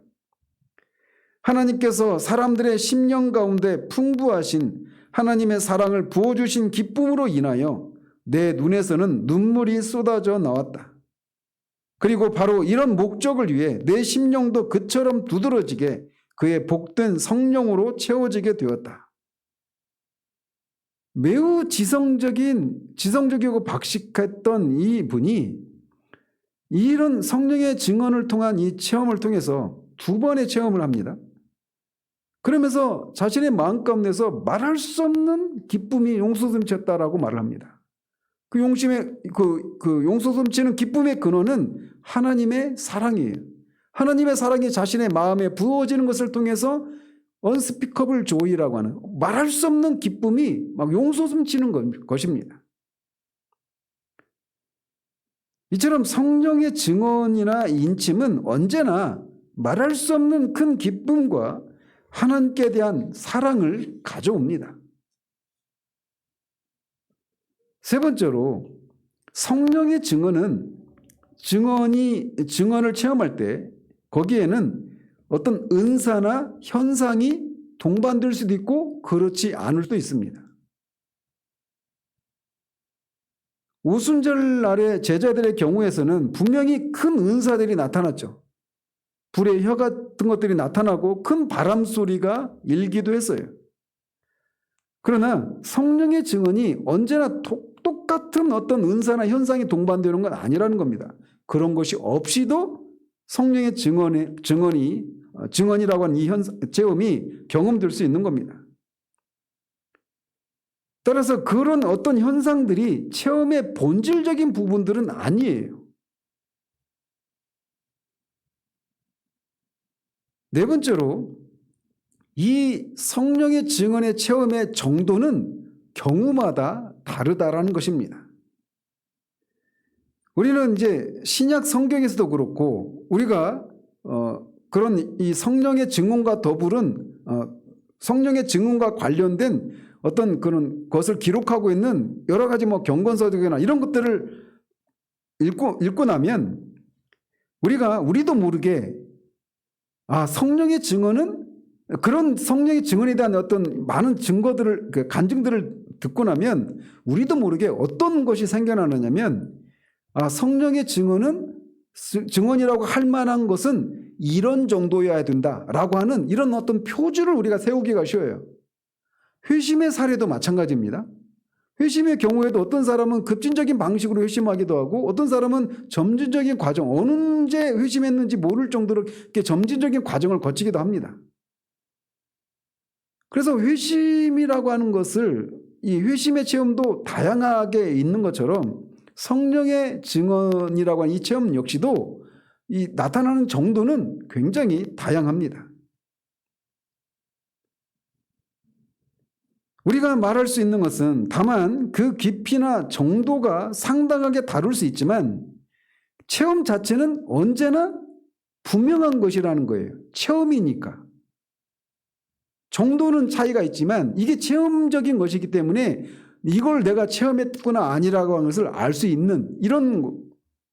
하나님께서 사람들의 심령 가운데 풍부하신 하나님의 사랑을 부어주신 기쁨으로 인하여 내 눈에서는 눈물이 쏟아져 나왔다. 그리고 바로 이런 목적을 위해 내 심령도 그처럼 두드러지게 그의 복된 성령으로 채워지게 되었다. 매우 지성적이고 박식했던 이 분이 이런 성령의 증언을 통한 이 체험을 통해서 두 번의 체험을 합니다. 그러면서 자신의 마음 가운데서 말할 수 없는 기쁨이 용솟음쳤다라고 말을 합니다. 그 용솟음치는 기쁨의 근원은 하나님의 사랑이에요. 하나님의 사랑이 자신의 마음에 부어지는 것을 통해서 unspeakable joy라고 하는 말할 수 없는 기쁨이 막 용솟음치는 것입니다. 이처럼 성령의 증언이나 인침은 언제나 말할 수 없는 큰 기쁨과 하나님께 대한 사랑을 가져옵니다. 세 번째로 성령의 증언을 체험할 때 거기에는 어떤 은사나 현상이 동반될 수도 있고 그렇지 않을 수도 있습니다. 오순절 날의 제자들의 경우에서는 분명히 큰 은사들이 나타났죠. 불의 혀 같은 것들이 나타나고 큰 바람 소리가 일기도 했어요. 그러나 성령의 증언이 언제나 똑같은 어떤 은사나 현상이 동반되는 건 아니라는 겁니다. 그런 것이 없이도 성령의 증언이라고 하는 이 체험이 경험될 수 있는 겁니다. 따라서 그런 어떤 현상들이 체험의 본질적인 부분들은 아니에요. 네 번째로 이 성령의 증언의 체험의 정도는 경우마다 다르다라는 것입니다. 우리는 이제 신약 성경에서도 그렇고 우리가 그런 이 성령의 증언과 더불은 성령의 증언과 관련된 어떤 그런 것을 기록하고 있는 여러 가지 경건서적이나 이런 것들을 읽고 나면 우리도 모르게 성령의 증언은 그런 성령의 증언에 대한 어떤 많은 증거들을 간증들을 듣고 나면 우리도 모르게 어떤 것이 생겨나느냐면 성령의 증언이라고 할 만한 것은 이런 정도여야 된다라고 하는 이런 어떤 표준을 우리가 세우기가 쉬워요. 회심의 사례도 마찬가지입니다. 회심의 경우에도 어떤 사람은 급진적인 방식으로 회심하기도 하고 어떤 사람은 점진적인 과정, 언제 회심했는지 모를 정도로 이렇게 점진적인 과정을 거치기도 합니다. 그래서 회심이라고 하는 것을 이 회심의 체험도 다양하게 있는 것처럼 성령의 증언이라고 하는 이 체험 역시도 이 나타나는 정도는 굉장히 다양합니다. 우리가 말할 수 있는 것은 다만 그 깊이나 정도가 상당하게 다를 수 있지만 체험 자체는 언제나 분명한 것이라는 거예요. 체험이니까. 정도는 차이가 있지만 이게 체험적인 것이기 때문에 이걸 내가 체험했구나 아니라고 하는 것을 알 수 있는 이런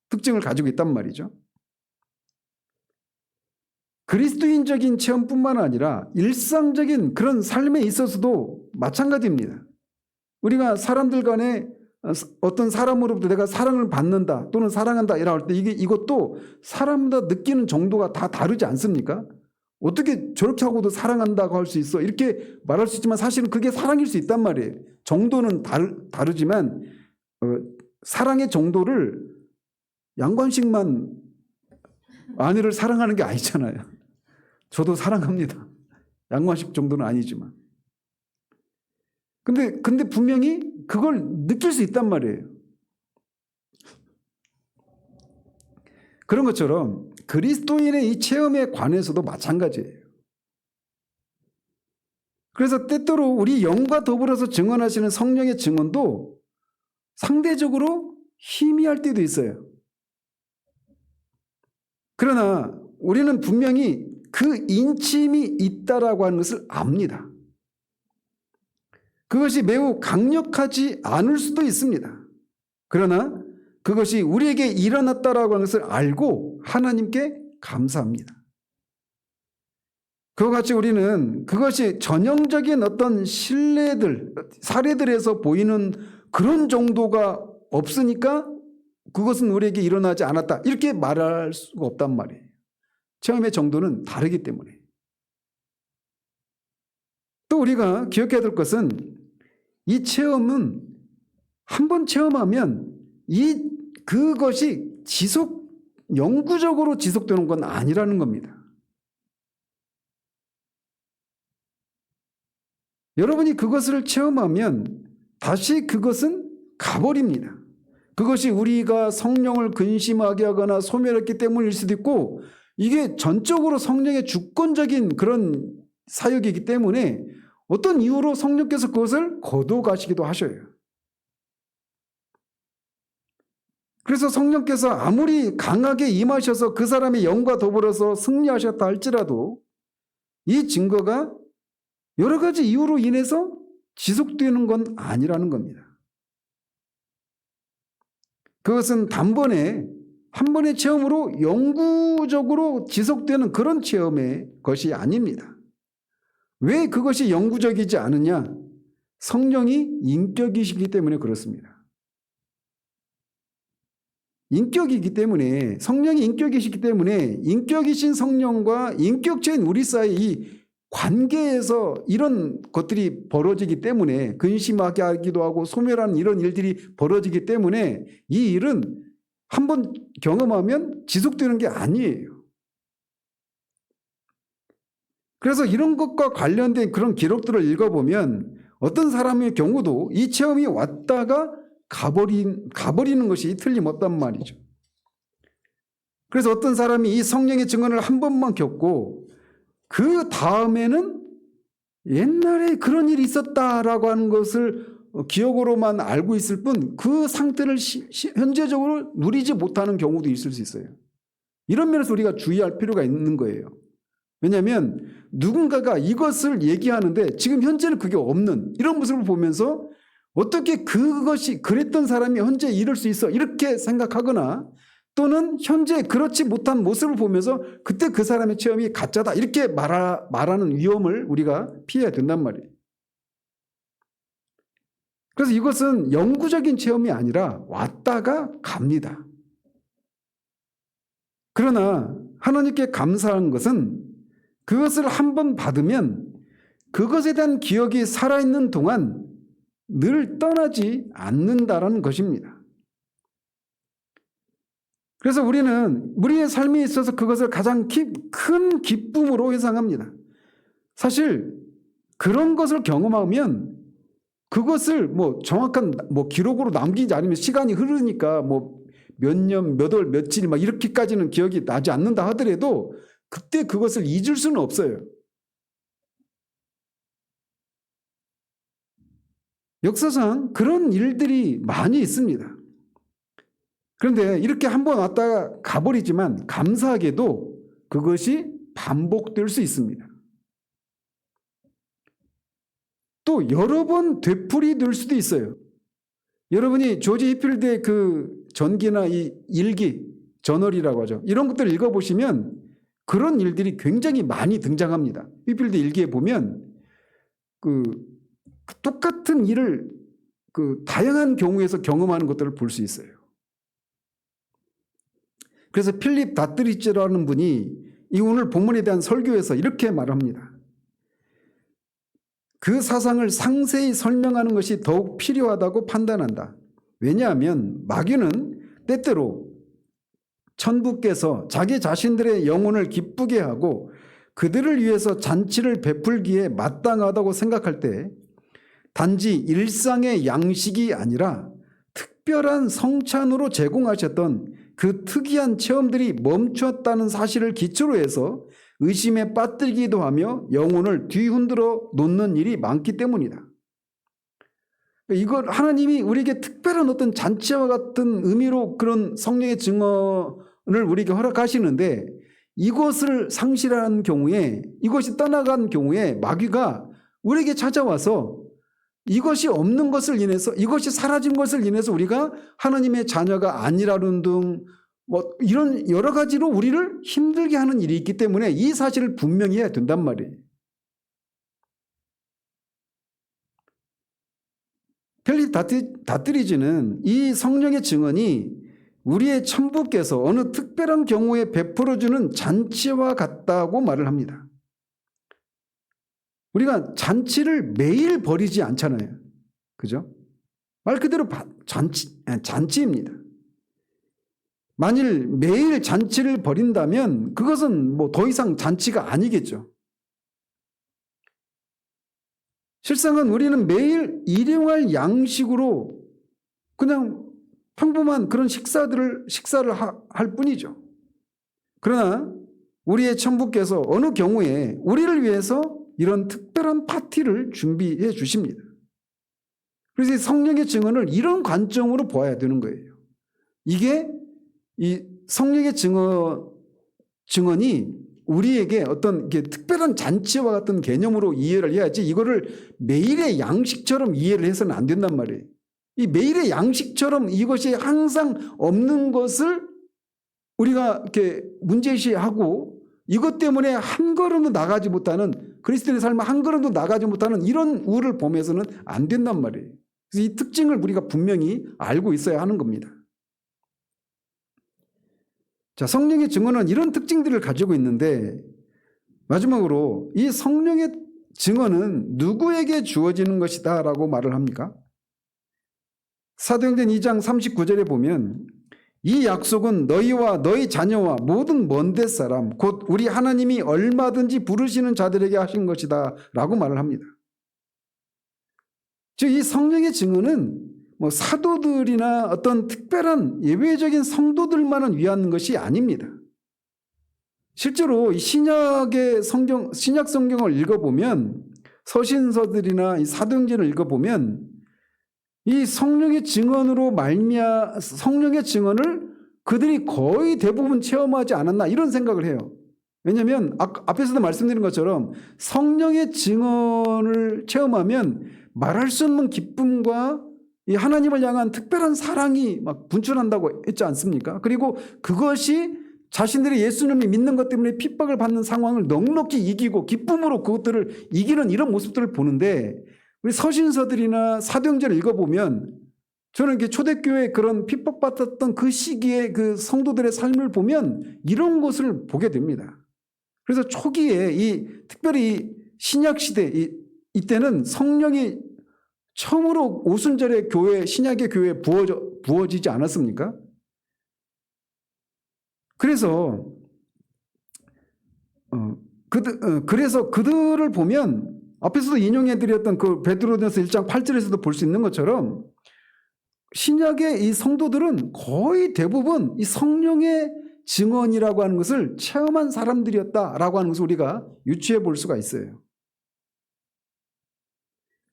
특징을 가지고 있단 말이죠. 그리스도인적인 체험뿐만 아니라 일상적인 그런 삶에 있어서도 마찬가지입니다. 우리가 사람들 간에 어떤 사람으로부터 내가 사랑을 받는다 또는 사랑한다 이럴 때 이것도 사람마다 느끼는 정도가 다 다르지 않습니까? 어떻게 저렇게 하고도 사랑한다고 할 수 있어? 이렇게 말할 수 있지만 사실은 그게 사랑일 수 있단 말이에요. 정도는 다르지만 사랑의 정도를 양관식만 아내를 사랑하는 게 아니잖아요. 저도 사랑합니다. 양관식 정도는 아니지만. 근데 분명히 그걸 느낄 수 있단 말이에요. 그런 것처럼 그리스도인의 이 체험에 관해서도 마찬가지예요. 그래서 때때로 우리 영과 더불어서 증언하시는 성령의 증언도 상대적으로 희미할 때도 있어요. 그러나 우리는 분명히 그 인침이 있다라고 하는 것을 압니다. 그것이 매우 강력하지 않을 수도 있습니다. 그러나 그것이 우리에게 일어났다라고 하는 것을 알고 하나님께 감사합니다. 그와 같이 우리는 그것이 전형적인 어떤 사례들에서 보이는 그런 정도가 없으니까 그것은 우리에게 일어나지 않았다, 이렇게 말할 수가 없단 말이에요. 체험의 정도는 다르기 때문에. 또 우리가 기억해야 될 것은 이 체험은 한번 체험하면 그것이 영구적으로 지속되는 건 아니라는 겁니다. 여러분이 그것을 체험하면 다시 그것은 가버립니다. 그것이 우리가 성령을 근심하게 하거나 소멸했기 때문일 수도 있고, 이게 전적으로 성령의 주권적인 그런 사역이기 때문에 어떤 이유로 성령께서 그것을 거둬가시기도 하셔요. 그래서 성령께서 아무리 강하게 임하셔서 그 사람의 영과 더불어서 승리하셨다 할지라도 이 증거가 여러 가지 이유로 인해서 지속되는 건 아니라는 겁니다. 그것은 한 번의 체험으로 영구적으로 지속되는 그런 체험의 것이 아닙니다. 왜 그것이 영구적이지 않느냐? 성령이 인격이시기 때문에 그렇습니다. 인격이기 때문에, 성령이 인격이시기 때문에 인격이신 성령과 인격체인 우리 사이 이 관계에서 이런 것들이 벌어지기 때문에, 근심하게 하기도 하고 소멸하는 이런 일들이 벌어지기 때문에 이 일은 한번 경험하면 지속되는 게 아니에요. 그래서 이런 것과 관련된 그런 기록들을 읽어보면 어떤 사람의 경우도 이 체험이 왔다가 가버리는 것이 틀림없단 말이죠. 그래서 어떤 사람이 이 성령의 증언을 한 번만 겪고 그 다음에는 옛날에 그런 일이 있었다라고 하는 것을 기억으로만 알고 있을 뿐 그 상태를 현재적으로 누리지 못하는 경우도 있을 수 있어요. 이런 면에서 우리가 주의할 필요가 있는 거예요. 왜냐하면 누군가가 이것을 얘기하는데 지금 현재는 그게 없는 이런 모습을 보면서 어떻게 그것이 그랬던 사람이 현재 이럴 수 있어 이렇게 생각하거나, 또는 현재 그렇지 못한 모습을 보면서 그때 그 사람의 체험이 가짜다 이렇게 말하는 위험을 우리가 피해야 된단 말이에요. 그래서 이것은 영구적인 체험이 아니라 왔다가 갑니다. 그러나 하나님께 감사한 것은 그것을 한번 받으면 그것에 대한 기억이 살아있는 동안 늘 떠나지 않는다라는 것입니다. 그래서 우리는 우리의 삶에 있어서 그것을 가장 큰 기쁨으로 회상합니다. 사실 그런 것을 경험하면 그것을 정확한 기록으로 남기지 않으면 시간이 흐르니까 몇 년, 몇 월, 며칠 이렇게까지는 기억이 나지 않는다 하더라도 그때 그것을 잊을 수는 없어요. 역사상 그런 일들이 많이 있습니다. 그런데 이렇게 한번 왔다가 가버리지만 감사하게도 그것이 반복될 수 있습니다. 또 여러 번 되풀이될 수도 있어요. 여러분이 조지 히필드의 그 전기나 이 일기, 저널이라고 하죠. 이런 것들을 읽어보시면 그런 일들이 굉장히 많이 등장합니다. 히필드 일기에 보면 똑같은 일을 다양한 경우에서 경험하는 것들을 볼 수 있어요. 그래서 필립 다트리치라는 분이 이 오늘 본문에 대한 설교에서 이렇게 말합니다. 그 사상을 상세히 설명하는 것이 더욱 필요하다고 판단한다. 왜냐하면 마귀는 때때로 천부께서 자기 자신들의 영혼을 기쁘게 하고 그들을 위해서 잔치를 베풀기에 마땅하다고 생각할 때 단지 일상의 양식이 아니라 특별한 성찬으로 제공하셨던 그 특이한 체험들이 멈추었다는 사실을 기초로 해서 의심에 빠뜨리기도 하며 영혼을 뒤흔들어 놓는 일이 많기 때문이다. 이걸 하나님이 우리에게 특별한 어떤 잔치와 같은 의미로 그런 성령의 증언을 우리에게 허락하시는데 이것을 상실한 경우에, 이것이 떠나간 경우에 마귀가 우리에게 찾아와서 이것이 없는 것을 인해서, 이것이 사라진 것을 인해서 우리가 하나님의 자녀가 아니라는 등 이런 여러 가지로 우리를 힘들게 하는 일이 있기 때문에 이 사실을 분명히 해야 된단 말이에요. 펠립 다트리지는 이 성령의 증언이 우리의 천부께서 어느 특별한 경우에 베풀어주는 잔치와 같다고 말을 합니다. 우리가 잔치를 매일 벌이지 않잖아요. 그죠? 말 그대로 잔치입니다. 만일 매일 잔치를 벌인다면 그것은 더 이상 잔치가 아니겠죠. 실상은 우리는 매일 일용할 양식으로 그냥 평범한 그런 식사를 할 뿐이죠. 그러나 우리의 천부께서 어느 경우에 우리를 위해서 이런 특별한 파티를 준비해 주십니다. 그래서 성령의 증언을 이런 관점으로 보아야 되는 거예요. 이게 이 성령의 증언이 우리에게 어떤 특별한 잔치와 같은 개념으로 이해를 해야지 이거를 매일의 양식처럼 이해를 해서는 안 된단 말이에요. 이 매일의 양식처럼 이것이 항상 없는 것을 우리가 이렇게 문제시하고 이것 때문에 한 걸음도 나가지 못하는, 그리스도인의 삶을 한 걸음도 나가지 못하는 이런 우를 범해서는 안 된단 말이에요. 그래서 이 특징을 우리가 분명히 알고 있어야 하는 겁니다. 자, 성령의 증언은 이런 특징들을 가지고 있는데 마지막으로 이 성령의 증언은 누구에게 주어지는 것이다 라고 말을 합니까? 사도행전 2장 39절에 보면 이 약속은 너희와 너희 자녀와 모든 먼데 사람 곧 우리 하나님이 얼마든지 부르시는 자들에게 하신 것이다 라고 말을 합니다. 즉 이 성령의 증언은 사도들이나 어떤 특별한 예외적인 성도들만을 위한 것이 아닙니다. 실제로 신약 성경을 읽어보면 서신서들이나 이 사도행전을 읽어보면 이 성령의 증언으로 성령의 증언을 그들이 거의 대부분 체험하지 않았나 이런 생각을 해요. 왜냐하면 앞에서도 말씀드린 것처럼 성령의 증언을 체험하면 말할 수 없는 기쁨과 이 하나님을 향한 특별한 사랑이 막 분출한다고 했지 않습니까? 그리고 그것이 자신들이 예수님을 믿는 것 때문에 핍박을 받는 상황을 넉넉히 이기고 기쁨으로 그것들을 이기는 이런 모습들을 보는데 우리 서신서들이나 사도행전을 읽어보면 저는 이렇게 초대교회 그런 핍박받았던 그 시기에 그 성도들의 삶을 보면 이런 것을 보게 됩니다. 그래서 초기에 특별히 신약시대 이때는 성령이 처음으로 오순절에 신약의 교회에 부어지지 않았습니까? 그래서 그들을 보면 앞에서도 인용해드렸던 그 베드로전서 1장 8절에서도 볼 수 있는 것처럼 신약의 이 성도들은 거의 대부분 이 성령의 증언이라고 하는 것을 체험한 사람들이었다라고 하는 것을 우리가 유추해 볼 수가 있어요.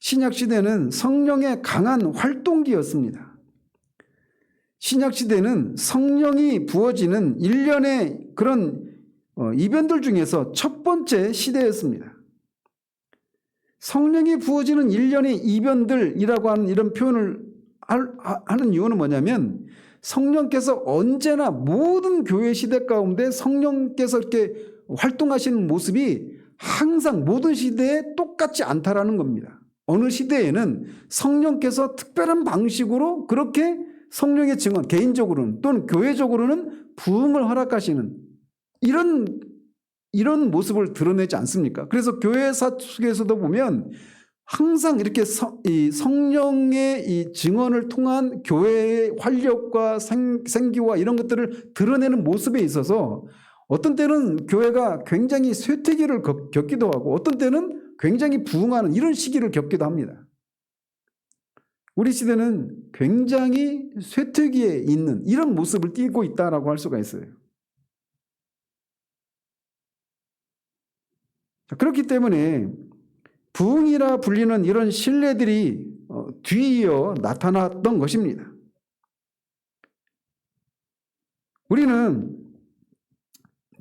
신약시대는 성령의 강한 활동기였습니다. 신약시대는 성령이 부어지는 일련의 그런 이변들 중에서 첫 번째 시대였습니다. 성령이 부어지는 일련의 이변들이라고 하는 이런 표현을 하는 이유는 뭐냐면 성령께서 언제나 모든 교회 시대 가운데 성령께서 이렇게 활동하시는 모습이 항상 모든 시대에 똑같지 않다라는 겁니다. 어느 시대에는 성령께서 특별한 방식으로 그렇게 성령의 증언, 개인적으로는 또는 교회적으로는 부흥을 허락하시는 이런 이런 모습을 드러내지 않습니까? 그래서 교회사 속에서도 보면 항상 이렇게 이 성령의 이 증언을 통한 교회의 활력과 생기와 이런 것들을 드러내는 모습에 있어서 어떤 때는 교회가 굉장히 쇠퇴기를 겪기도 하고 어떤 때는 굉장히 부흥하는 이런 시기를 겪기도 합니다. 우리 시대는 굉장히 쇠퇴기에 있는 이런 모습을 띠고 있다라고 할 수가 있어요. 그렇기 때문에 부흥이라 불리는 이런 신뢰들이 뒤이어 나타났던 것입니다. 우리는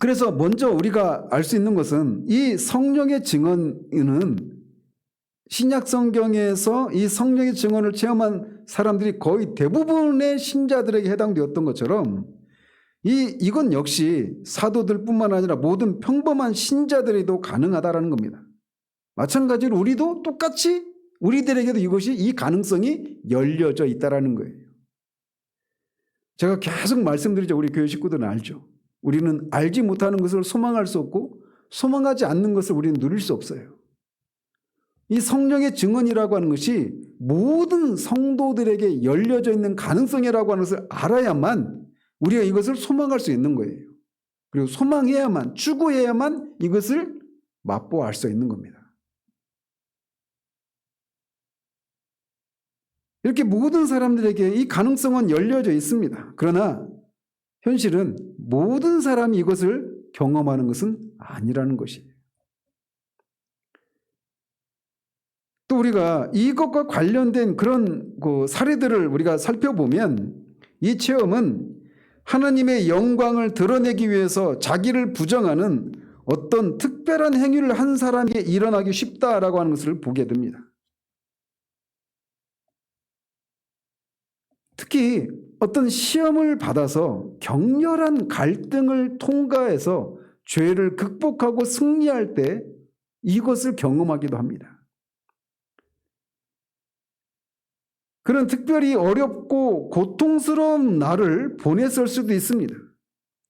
그래서 먼저 우리가 알 수 있는 것은 이 성령의 증언은 신약 성경에서 이 성령의 증언을 체험한 사람들이 거의 대부분의 신자들에게 해당되었던 것처럼 이건 역시 사도들뿐만 아니라 모든 평범한 신자들에도 가능하다라는 겁니다. 마찬가지로 우리도 똑같이 우리들에게도 이 가능성이 열려져 있다라는 거예요. 제가 계속 말씀드리죠. 우리 교회 식구들은 알죠. 우리는 알지 못하는 것을 소망할 수 없고 소망하지 않는 것을 우리는 누릴 수 없어요. 이 성령의 증언이라고 하는 것이 모든 성도들에게 열려져 있는 가능성이라고 하는 것을 알아야만 우리가 이것을 소망할 수 있는 거예요. 그리고 소망해야만, 추구해야만 이것을 맛보아 알 수 있는 겁니다. 이렇게 모든 사람들에게 이 가능성은 열려져 있습니다. 그러나 현실은 모든 사람이 이것을 경험하는 것은 아니라는 것이에요. 또 우리가 이것과 관련된 그런 사례들을 우리가 살펴보면 이 체험은 하나님의 영광을 드러내기 위해서 자기를 부정하는 어떤 특별한 행위를 한 사람에게 일어나기 쉽다라고 하는 것을 보게 됩니다. 특히 어떤 시험을 받아서 격렬한 갈등을 통과해서 죄를 극복하고 승리할 때 이것을 경험하기도 합니다. 그런 특별히 어렵고 고통스러운 날을 보냈을 수도 있습니다.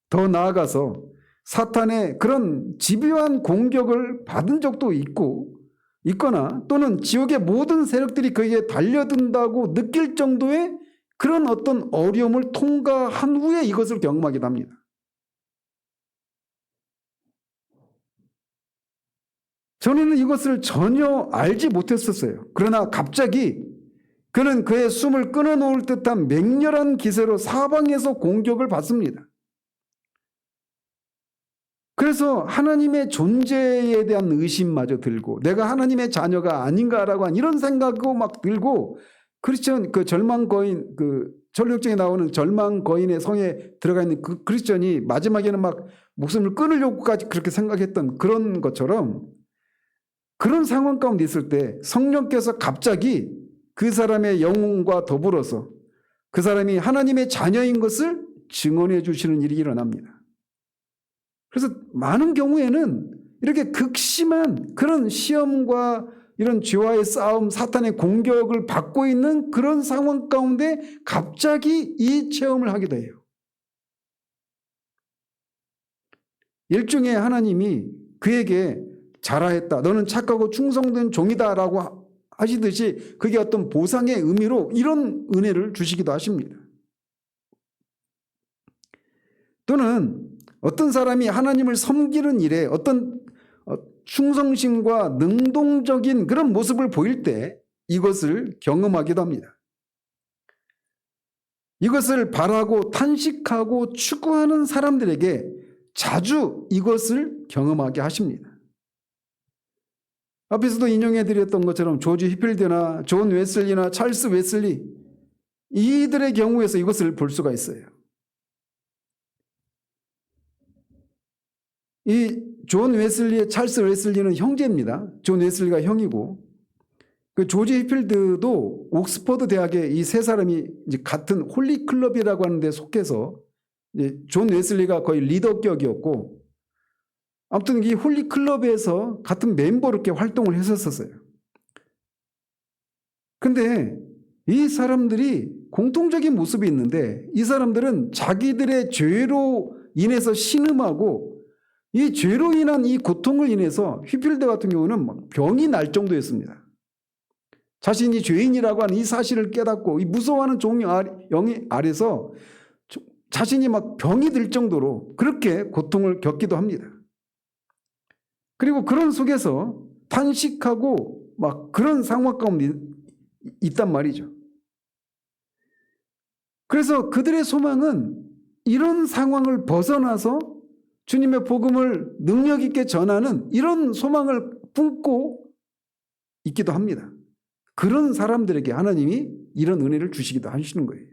더 나아가서 사탄의 그런 집요한 공격을 받은 적도 있거나 또는 지옥의 모든 세력들이 그에게 달려든다고 느낄 정도의 그런 어떤 어려움을 통과한 후에 이것을 경험하기도 합니다. 저는 이것을 전혀 알지 못했었어요. 그러나 갑자기 그는 그의 숨을 끊어놓을 듯한 맹렬한 기세로 사방에서 공격을 받습니다. 그래서 하나님의 존재에 대한 의심마저 들고 내가 하나님의 자녀가 아닌가라고 한 이런 생각도 막 들고 크리스천 절망 거인 전력증에 나오는 절망 거인의 성에 들어가 있는 그 크리스천이 마지막에는 막 목숨을 끊으려고까지 그렇게 생각했던 그런 것처럼 그런 상황 가운데 있을 때 성령께서 갑자기 그 사람의 영혼과 더불어서 그 사람이 하나님의 자녀인 것을 증언해 주시는 일이 일어납니다. 그래서 많은 경우에는 이렇게 극심한 그런 시험과 이런 죄와의 싸움, 사탄의 공격을 받고 있는 그런 상황 가운데 갑자기 이 체험을 하게 돼요. 일종의 하나님이 그에게 잘하였다. 너는 착하고 충성된 종이다라고 하시듯이 그게 어떤 보상의 의미로 이런 은혜를 주시기도 하십니다. 또는 어떤 사람이 하나님을 섬기는 일에 어떤 충성심과 능동적인 그런 모습을 보일 때 이것을 경험하기도 합니다. 이것을 바라고 탄식하고 추구하는 사람들에게 자주 이것을 경험하게 하십니다. 앞에서도 인용해 드렸던 것처럼 조지 히필드나 존 웨슬리나 찰스 웨슬리 이들의 경우에서 이것을 볼 수가 있어요. 이 존 웨슬리의 찰스 웨슬리는 형제입니다. 존 웨슬리가 형이고 그 조지 히필드도 옥스퍼드 대학의 이 세 사람이 이제 같은 홀리 클럽이라고 하는 데 속해서 존 웨슬리가 거의 리더격이었고 아무튼 이 홀리 클럽에서 같은 멤버로 이렇게 활동을 했었어요. 근데 이 사람들이 공통적인 모습이 있는데 이 사람들은 자기들의 죄로 인해서 신음하고 이 죄로 인한 이 고통을 인해서 휘필드 같은 경우는 막 병이 날 정도였습니다. 자신이 죄인이라고 하는 이 사실을 깨닫고 이 무서워하는 영의 아래서 자신이 막 병이 들 정도로 그렇게 고통을 겪기도 합니다. 그리고 그런 속에서 탄식하고 막 그런 상황 가운데 있단 말이죠. 그래서 그들의 소망은 이런 상황을 벗어나서 주님의 복음을 능력 있게 전하는 이런 소망을 품고 있기도 합니다. 그런 사람들에게 하나님이 이런 은혜를 주시기도 하시는 거예요.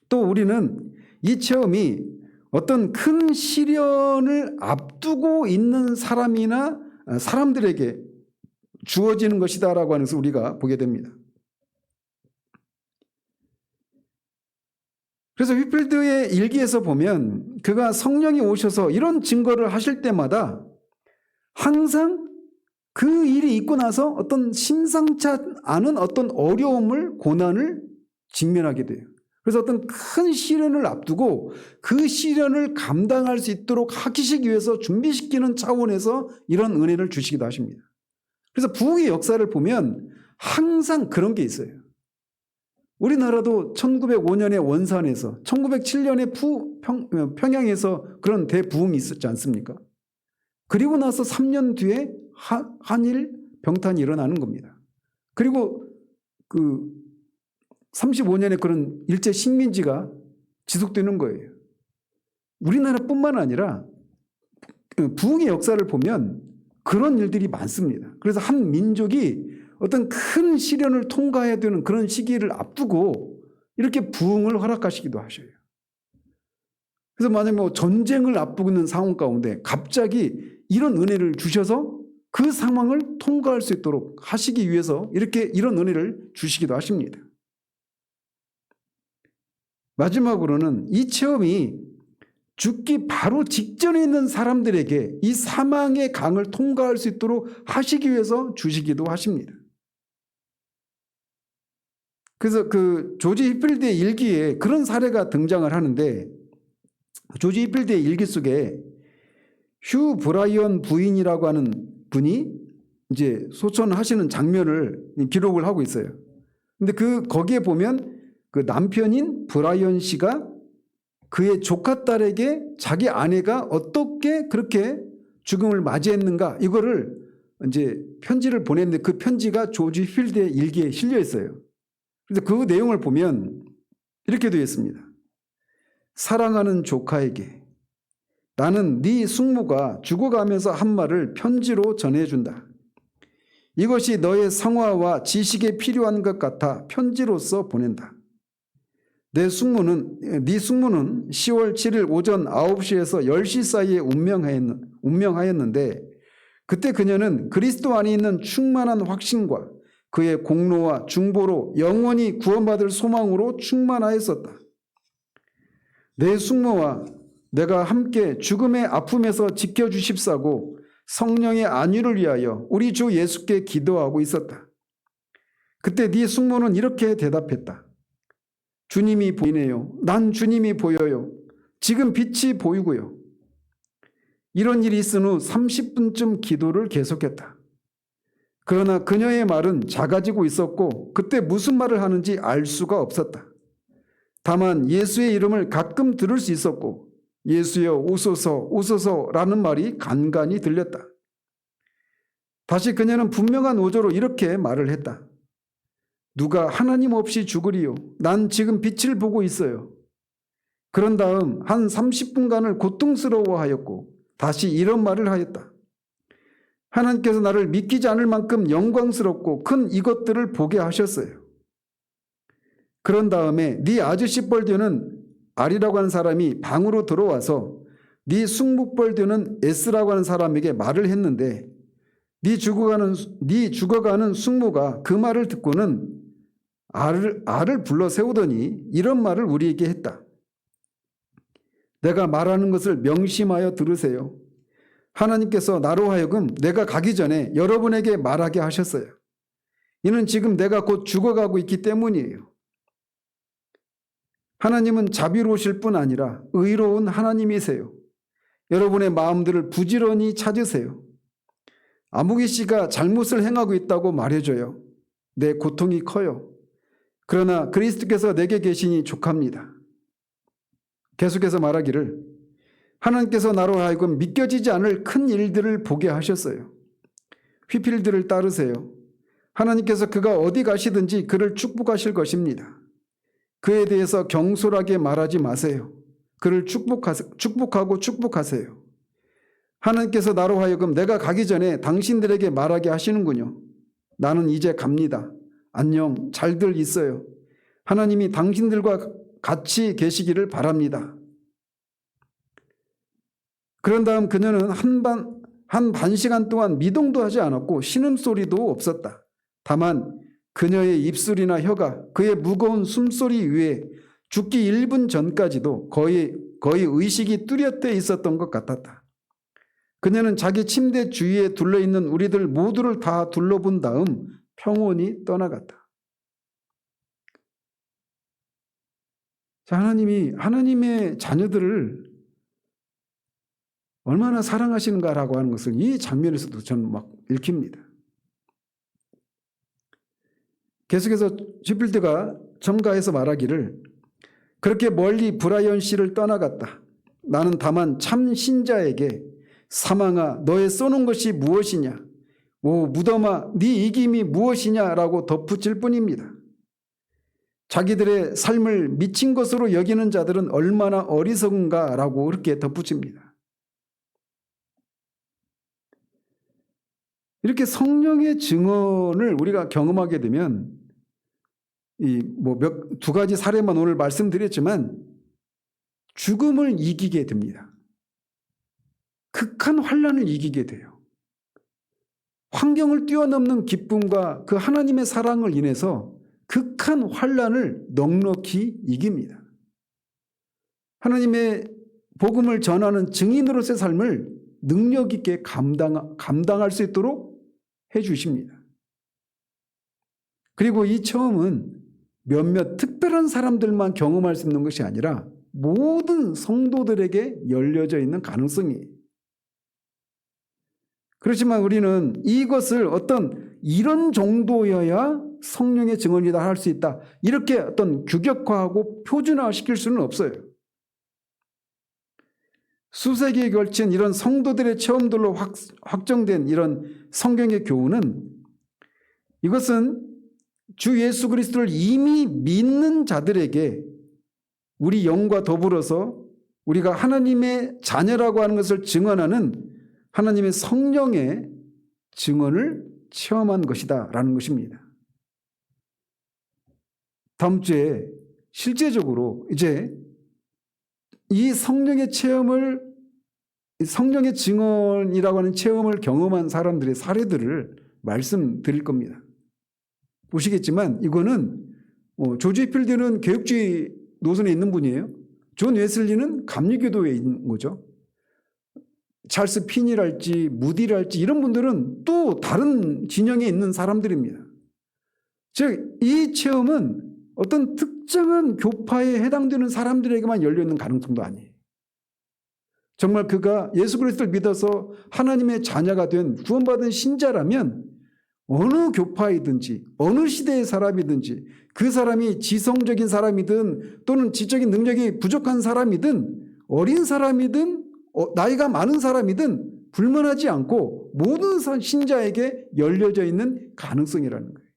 또 우리는 이 체험이 어떤 큰 시련을 앞두고 있는 사람이나 사람들에게 주어지는 것이다라고 하는 것을 우리가 보게 됩니다. 그래서 휘필드의 일기에서 보면 그가 성령이 오셔서 이런 증거를 하실 때마다 항상 그 일이 있고 나서 어떤 심상치 않은 어떤 어려움을, 고난을 직면하게 돼요. 그래서 어떤 큰 시련을 앞두고 그 시련을 감당할 수 있도록 하시기 위해서 준비시키는 차원에서 이런 은혜를 주시기도 하십니다. 그래서 부흥의 역사를 보면 항상 그런 게 있어요. 우리나라도 1905년에 원산에서 1907년에 평양에서 그런 대부흥이 있었지 않습니까? 그리고 나서 3년 뒤에 한일 병탄이 일어나는 겁니다. 그리고 그 35년에 그런 일제 식민지가 지속되는 거예요. 우리나라뿐만 아니라 부흥의 역사를 보면 그런 일들이 많습니다. 그래서 한 민족이 어떤 큰 시련을 통과해야 되는 그런 시기를 앞두고 이렇게 부흥을 허락하시기도 하셔요. 그래서 만약에 뭐 전쟁을 앞두고 있는 상황 가운데 갑자기 이런 은혜를 주셔서 그 상황을 통과할 수 있도록 하시기 위해서 이렇게 이런 은혜를 주시기도 하십니다. 마지막으로는 이 체험이 죽기 바로 직전에 있는 사람들에게 이 사망의 강을 통과할 수 있도록 하시기 위해서 주시기도 하십니다. 그래서 그 조지 휘필드의 일기에 그런 사례가 등장을 하는데 조지 휘필드의 일기 속에 휴 브라이언 부인이라고 하는 분이 이제 소천하시는 장면을 기록을 하고 있어요. 근데 거기에 보면 그 남편인 브라이언 씨가 그의 조카 딸에게 자기 아내가 어떻게 그렇게 죽음을 맞이했는가 이거를 이제 편지를 보냈는데 그 편지가 조지 휘필드의 일기에 실려 있어요. 그래서 그 내용을 보면 이렇게 되어 있습니다. 사랑하는 조카에게 나는 네 숙모가 죽어가면서 한 말을 편지로 전해준다. 이것이 너의 성화와 지식에 필요한 것 같아 편지로서 보낸다. 네 숙모는 10월 7일 오전 9시에서 10시 사이에 운명하였는데 그때 그녀는 그리스도 안에 있는 충만한 확신과 그의 공로와 중보로 영원히 구원받을 소망으로 충만하였었다. 내 숙모와 내가 함께 죽음의 아픔에서 지켜주십사고 성령의 안위를 위하여 우리 주 예수께 기도하고 있었다. 그때 네 숙모는 이렇게 대답했다. 주님이 보이네요. 난 주님이 보여요. 지금 빛이 보이고요. 이런 일이 있은 후 30분쯤 기도를 계속했다. 그러나 그녀의 말은 작아지고 있었고 그때 무슨 말을 하는지 알 수가 없었다. 다만 예수의 이름을 가끔 들을 수 있었고 예수여 오소서 오소서라는 말이 간간히 들렸다. 다시 그녀는 분명한 어조로 이렇게 말을 했다. 누가 하나님 없이 죽으리요. 난 지금 빛을 보고 있어요. 그런 다음 한 30분간을 고통스러워하였고 다시 이런 말을 하였다. 하나님께서 나를 믿기지 않을 만큼 영광스럽고 큰 이것들을 보게 하셨어요. 그런 다음에 네 아저씨 뻘되는 알이라고 하는 사람이 방으로 들어와서 네 숙묵벌되는 S라고 하는 사람에게 말을 했는데 네 죽어가는 숙모가 그 말을 듣고는 알을 불러 세우더니 이런 말을 우리에게 했다. 내가 말하는 것을 명심하여 들으세요. 하나님께서 나로 하여금 내가 가기 전에 여러분에게 말하게 하셨어요. 이는 지금 내가 곧 죽어가고 있기 때문이에요. 하나님은 자비로우실 뿐 아니라 의로운 하나님이세요. 여러분의 마음들을 부지런히 찾으세요. 아무개 씨가 잘못을 행하고 있다고 말해줘요. 내 고통이 커요. 그러나 그리스도께서 내게 계시니 족합니다. 계속해서 말하기를 하나님께서 나로 하여금 믿겨지지 않을 큰 일들을 보게 하셨어요. 휘필드를 따르세요. 하나님께서 그가 어디 가시든지 그를 축복하실 것입니다. 그에 대해서 경솔하게 말하지 마세요. 그를 축복하고 축복하세요. 하나님께서 나로 하여금 내가 가기 전에 당신들에게 말하게 하시는군요. 나는 이제 갑니다. 안녕, 잘들 있어요. 하나님이 당신들과 같이 계시기를 바랍니다. 그런 다음 그녀는 한 반 시간 동안 미동도 하지 않았고 신음소리도 없었다. 다만 그녀의 입술이나 혀가 그의 무거운 숨소리 위에 죽기 1분 전까지도 거의 의식이 뚜렷해 있었던 것 같았다. 그녀는 자기 침대 주위에 둘러있는 우리들 모두를 다 둘러본 다음 평온히 떠나갔다. 자, 하나님의 자녀들을 얼마나 사랑하시는가라고 하는 것을 이 장면에서도 저는 막 읽힙니다. 계속해서 휘필드가 첨가해서 말하기를 그렇게 멀리 브라이언 씨를 떠나갔다. 나는 다만 참 신자에게 사망아 너의 쏘는 것이 무엇이냐 오 무덤아 네 이김이 무엇이냐라고 덧붙일 뿐입니다. 자기들의 삶을 미친 것으로 여기는 자들은 얼마나 어리석은가라고 그렇게 덧붙입니다. 이렇게 성령의 증언을 우리가 경험하게 되면 두 가지 사례만 오늘 말씀드렸지만 죽음을 이기게 됩니다. 극한 환난을 이기게 돼요. 환경을 뛰어넘는 기쁨과 그 하나님의 사랑을 인해서 극한 환난을 넉넉히 이깁니다. 하나님의 복음을 전하는 증인으로서의 삶을 능력 있게 감당할 수 있도록 해 주십니다. 그리고 이 체험은 몇몇 특별한 사람들만 경험할 수 있는 것이 아니라 모든 성도들에게 열려져 있는 가능성이. 그렇지만 우리는 이것을 어떤 이런 정도여야 성령의 증언이다 할 수 있다. 이렇게 어떤 규격화하고 표준화시킬 수는 없어요. 수세기에 걸친 이런 성도들의 체험들로 확정된 이런 성경의 교훈은 이것은 주 예수 그리스도를 이미 믿는 자들에게 우리 영과 더불어서 우리가 하나님의 자녀라고 하는 것을 증언하는 하나님의 성령의 증언을 체험한 것이다라는 것입니다. 다음 주에 실제적으로 이제 이 성령의 증언이라고 하는 체험을 경험한 사람들의 사례들을 말씀드릴 겁니다. 보시겠지만 이거는 조지 휘필드는 개혁주의 노선에 있는 분이에요. 존 웨슬리는 감리교도에 있는 거죠. 찰스 핀이랄지 무디랄지 이런 분들은 또 다른 진영에 있는 사람들입니다. 즉 이 체험은 어떤 특정한 교파에 해당되는 사람들에게만 열려있는 가능성도 아니에요. 정말 그가 예수 그리스도를 믿어서 하나님의 자녀가 된 구원받은 신자라면 어느 교파이든지 어느 시대의 사람이든지 그 사람이 지성적인 사람이든 또는 지적인 능력이 부족한 사람이든 어린 사람이든 나이가 많은 사람이든 불문하지 않고 모든 신자에게 열려져 있는 가능성이라는 거예요.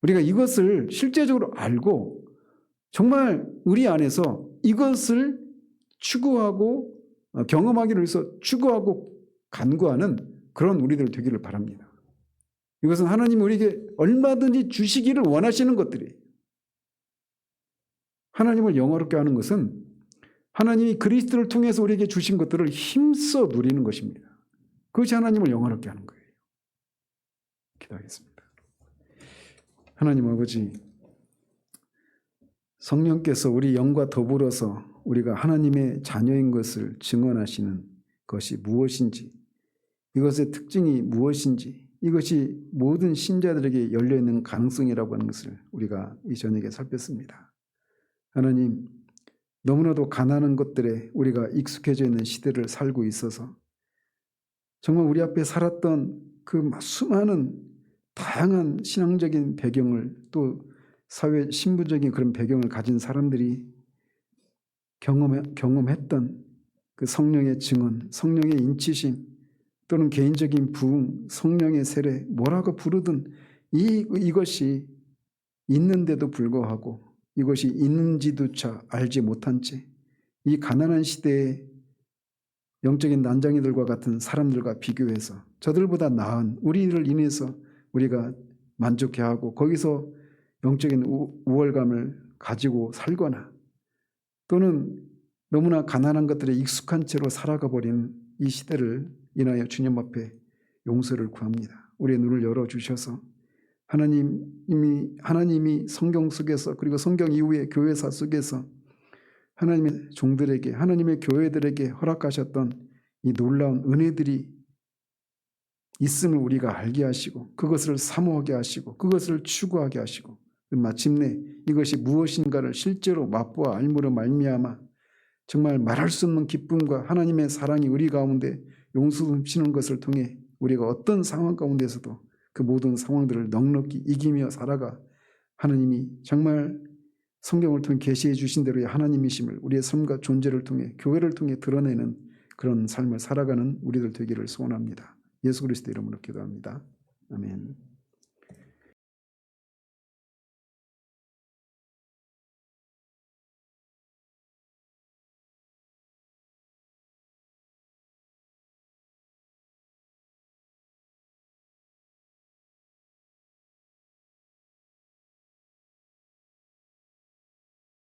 우리가 이것을 실제적으로 알고 정말 우리 안에서 이것을 추구하고 경험하기를 위해서 추구하고 간구하는 그런 우리들 되기를 바랍니다. 이것은 하나님이 우리에게 얼마든지 주시기를 원하시는 것들이에요. 하나님을 영화롭게 하는 것은 하나님이 그리스도를 통해서 우리에게 주신 것들을 힘써 누리는 것입니다. 그것이 하나님을 영화롭게 하는 거예요. 기도하겠습니다. 하나님 아버지, 성령께서 우리 영과 더불어서 우리가 하나님의 자녀인 것을 증언하시는 것이 무엇인지, 이것의 특징이 무엇인지, 이것이 모든 신자들에게 열려있는 가능성이라고 하는 것을 우리가 이 저녁에 살폈습니다. 하나님, 너무나도 가난한 것들에 우리가 익숙해져 있는 시대를 살고 있어서 정말 우리 앞에 살았던 그 수많은 다양한 신앙적인 배경을, 또 사회 신부적인 그런 배경을 가진 사람들이 경험했던 그 성령의 증언, 성령의 인치심, 또는 개인적인 부흥, 성령의 세례, 뭐라고 부르든 이것이 있는데도 불구하고, 이것이 있는지조차 알지 못한 채 이 가난한 시대에 영적인 난장이들과 같은 사람들과 비교해서 저들보다 나은 우리를 인해서 우리가 만족해하고 거기서 영적인 우월감을 가지고 살거나, 또는 너무나 가난한 것들에 익숙한 채로 살아가 버린 이 시대를 인하여 주님 앞에 용서를 구합니다. 우리의 눈을 열어주셔서 하나님이 성경 속에서, 그리고 성경 이후의 교회사 속에서 하나님의 종들에게, 하나님의 교회들에게 허락하셨던 이 놀라운 은혜들이 있음을 우리가 알게 하시고, 그것을 사모하게 하시고, 그것을 추구하게 하시고, 마침내 이것이 무엇인가를 실제로 맛보아 알므로 말미암아 정말 말할 수 없는 기쁨과 하나님의 사랑이 우리 가운데 용수시는 것을 통해 우리가 어떤 상황 가운데서도 그 모든 상황들을 넉넉히 이기며 살아가 하나님이 정말 성경을 통해 계시해 주신 대로의 하나님이심을 우리의 삶과 존재를 통해, 교회를 통해 드러내는 그런 삶을 살아가는 우리들 되기를 소원합니다. 예수 그리스도 이름으로 기도합니다. 아멘.